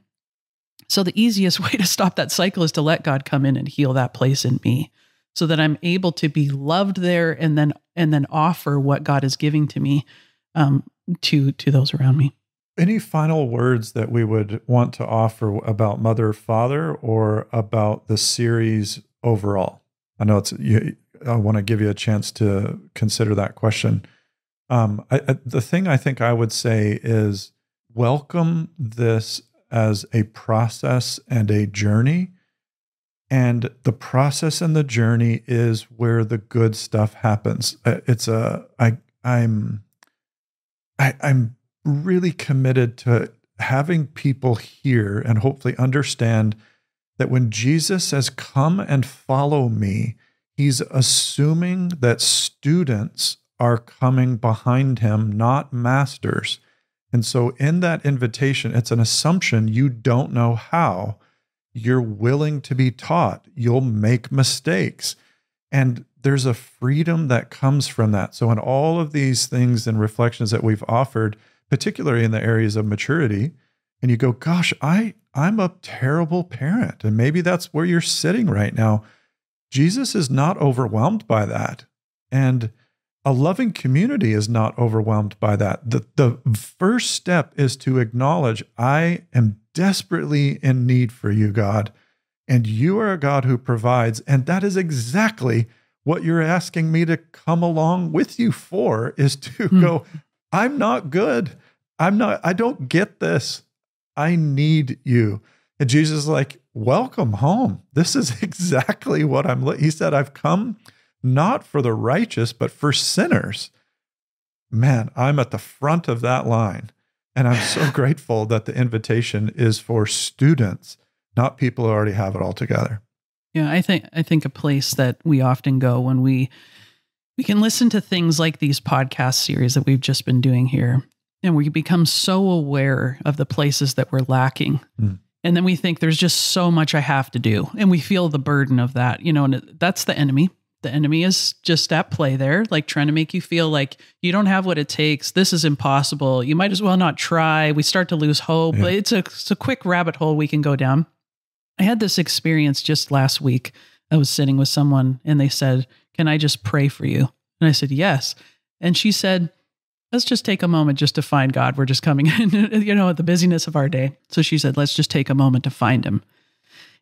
D: So the easiest way to stop that cycle is to let God come in and heal that place in me so that I'm able to be loved there and then offer what God is giving to me to those around me.
A: Any final words that we would want to offer about Mother, Father, or about the series overall? I know I want to give you a chance to consider that question. The thing I think I would say is welcome this as a process and a journey. And the process and the journey is where the good stuff happens. I'm really committed to having people hear and hopefully understand that when Jesus says, "Come and follow me," He's assuming that students are coming behind Him, not masters. And so in that invitation, it's an assumption you don't know how. You're willing to be taught. You'll make mistakes. And there's a freedom that comes from that. So in all of these things and reflections that we've offered, particularly in the areas of maturity, and you go, gosh, I'm a terrible parent. And maybe that's where you're sitting right now. Jesus is not overwhelmed by that. And a loving community is not overwhelmed by that. The first step is to acknowledge, I am desperately in need for you, God. And you are a God who provides. And that is exactly what you're asking me to come along with you for, is to go, I'm not good. I don't get this. I need you. And Jesus is like, welcome home. This is exactly what he said, I've come not for the righteous, but for sinners. Man, I'm at the front of that line. And I'm so grateful that the invitation is for students, not people who already have it all together.
D: Yeah, I think a place that we often go when we can listen to things like these podcast series that we've just been doing here, and we become so aware of the places that we're lacking. And then we think there's just so much I have to do. And we feel the burden of that, and that's the enemy. The enemy is just at play there, like trying to make you feel like you don't have what it takes. This is impossible. You might as well not try. We start to lose hope. Yeah. It's a quick rabbit hole we can go down. I had this experience just last week. I was sitting with someone and they said, can I just pray for you? And I said, yes. And she said, let's just take a moment just to find God. We're just coming in, at the busyness of our day. So she said, let's just take a moment to find him.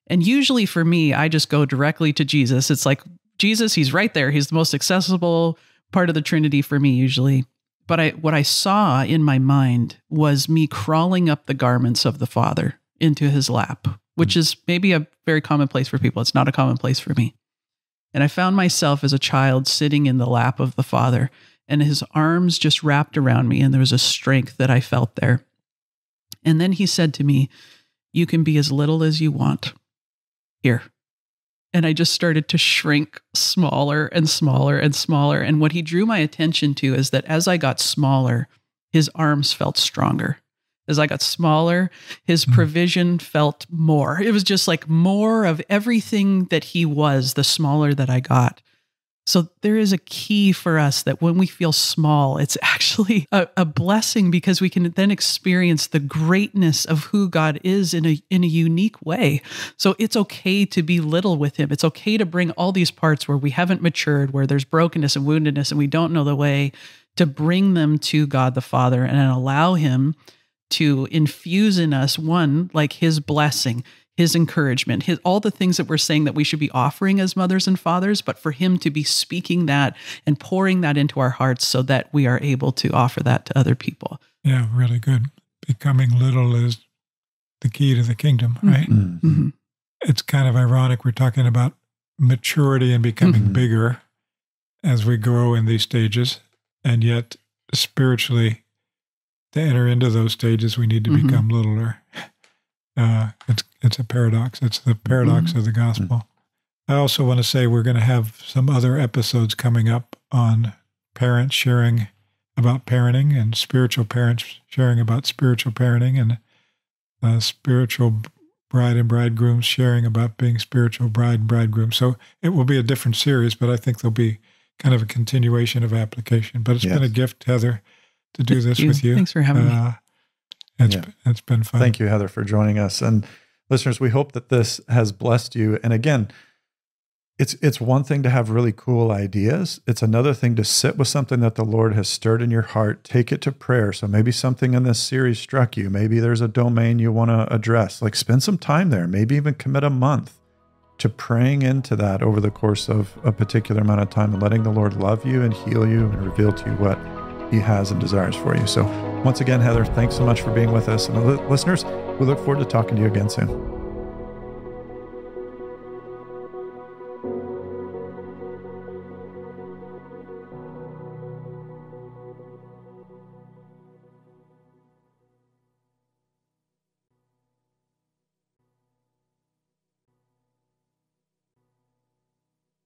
D: And usually for me, I just go directly to Jesus. It's like, Jesus, he's right there. He's the most accessible part of the Trinity for me usually. But what I saw in my mind was me crawling up the garments of the Father into his lap, which is maybe a very common place for people. It's not a common place for me. And I found myself as a child sitting in the lap of the Father, and his arms just wrapped around me, and there was a strength that I felt there. And then he said to me, you can be as little as you want. Here. And I just started to shrink smaller and smaller and smaller. And what he drew my attention to is that as I got smaller, his arms felt stronger. As I got smaller, his provision felt more. It was just like more of everything that he was, the smaller that I got. So there is a key for us that when we feel small, it's actually a blessing, because we can then experience the greatness of who God is in a unique way. So it's okay to be little with him. It's okay to bring all these parts where we haven't matured, where there's brokenness and woundedness and we don't know the way, to bring them to God the Father and allow him to infuse in us, one, like his blessing, his encouragement, all the things that we're saying that we should be offering as mothers and fathers, but for him to be speaking that and pouring that into our hearts so that we are able to offer that to other people.
B: Yeah, really good. Becoming little is the key to the kingdom, right?
D: Mm-hmm.
B: It's kind of ironic. We're talking about maturity and becoming bigger as we grow in these stages, and yet spiritually, to enter into those stages, we need to become littler. It's a paradox. It's the paradox of the gospel. I also want to say we're going to have some other episodes coming up on parents sharing about parenting, and spiritual parents sharing about spiritual parenting, and spiritual bride and bridegrooms sharing about being spiritual bride and bridegroom. So it will be a different series, but I think there'll be kind of a continuation of application. But it's been a gift, Heather, to do this with you.
D: Thanks for having me.
B: It's been fun.
A: Thank you, Heather, for joining us. And listeners, we hope that this has blessed you. And again, it's one thing to have really cool ideas. It's another thing to sit with something that the Lord has stirred in your heart, take it to prayer. So maybe something in this series struck you. Maybe there's a domain you want to address. Like, spend some time there. Maybe even commit a month to praying into that over the course of a particular amount of time, and letting the Lord love you and heal you and reveal to you what he has and desires for you. So once again, Heather, thanks so much for being with us. And listeners, we look forward to talking to you again soon.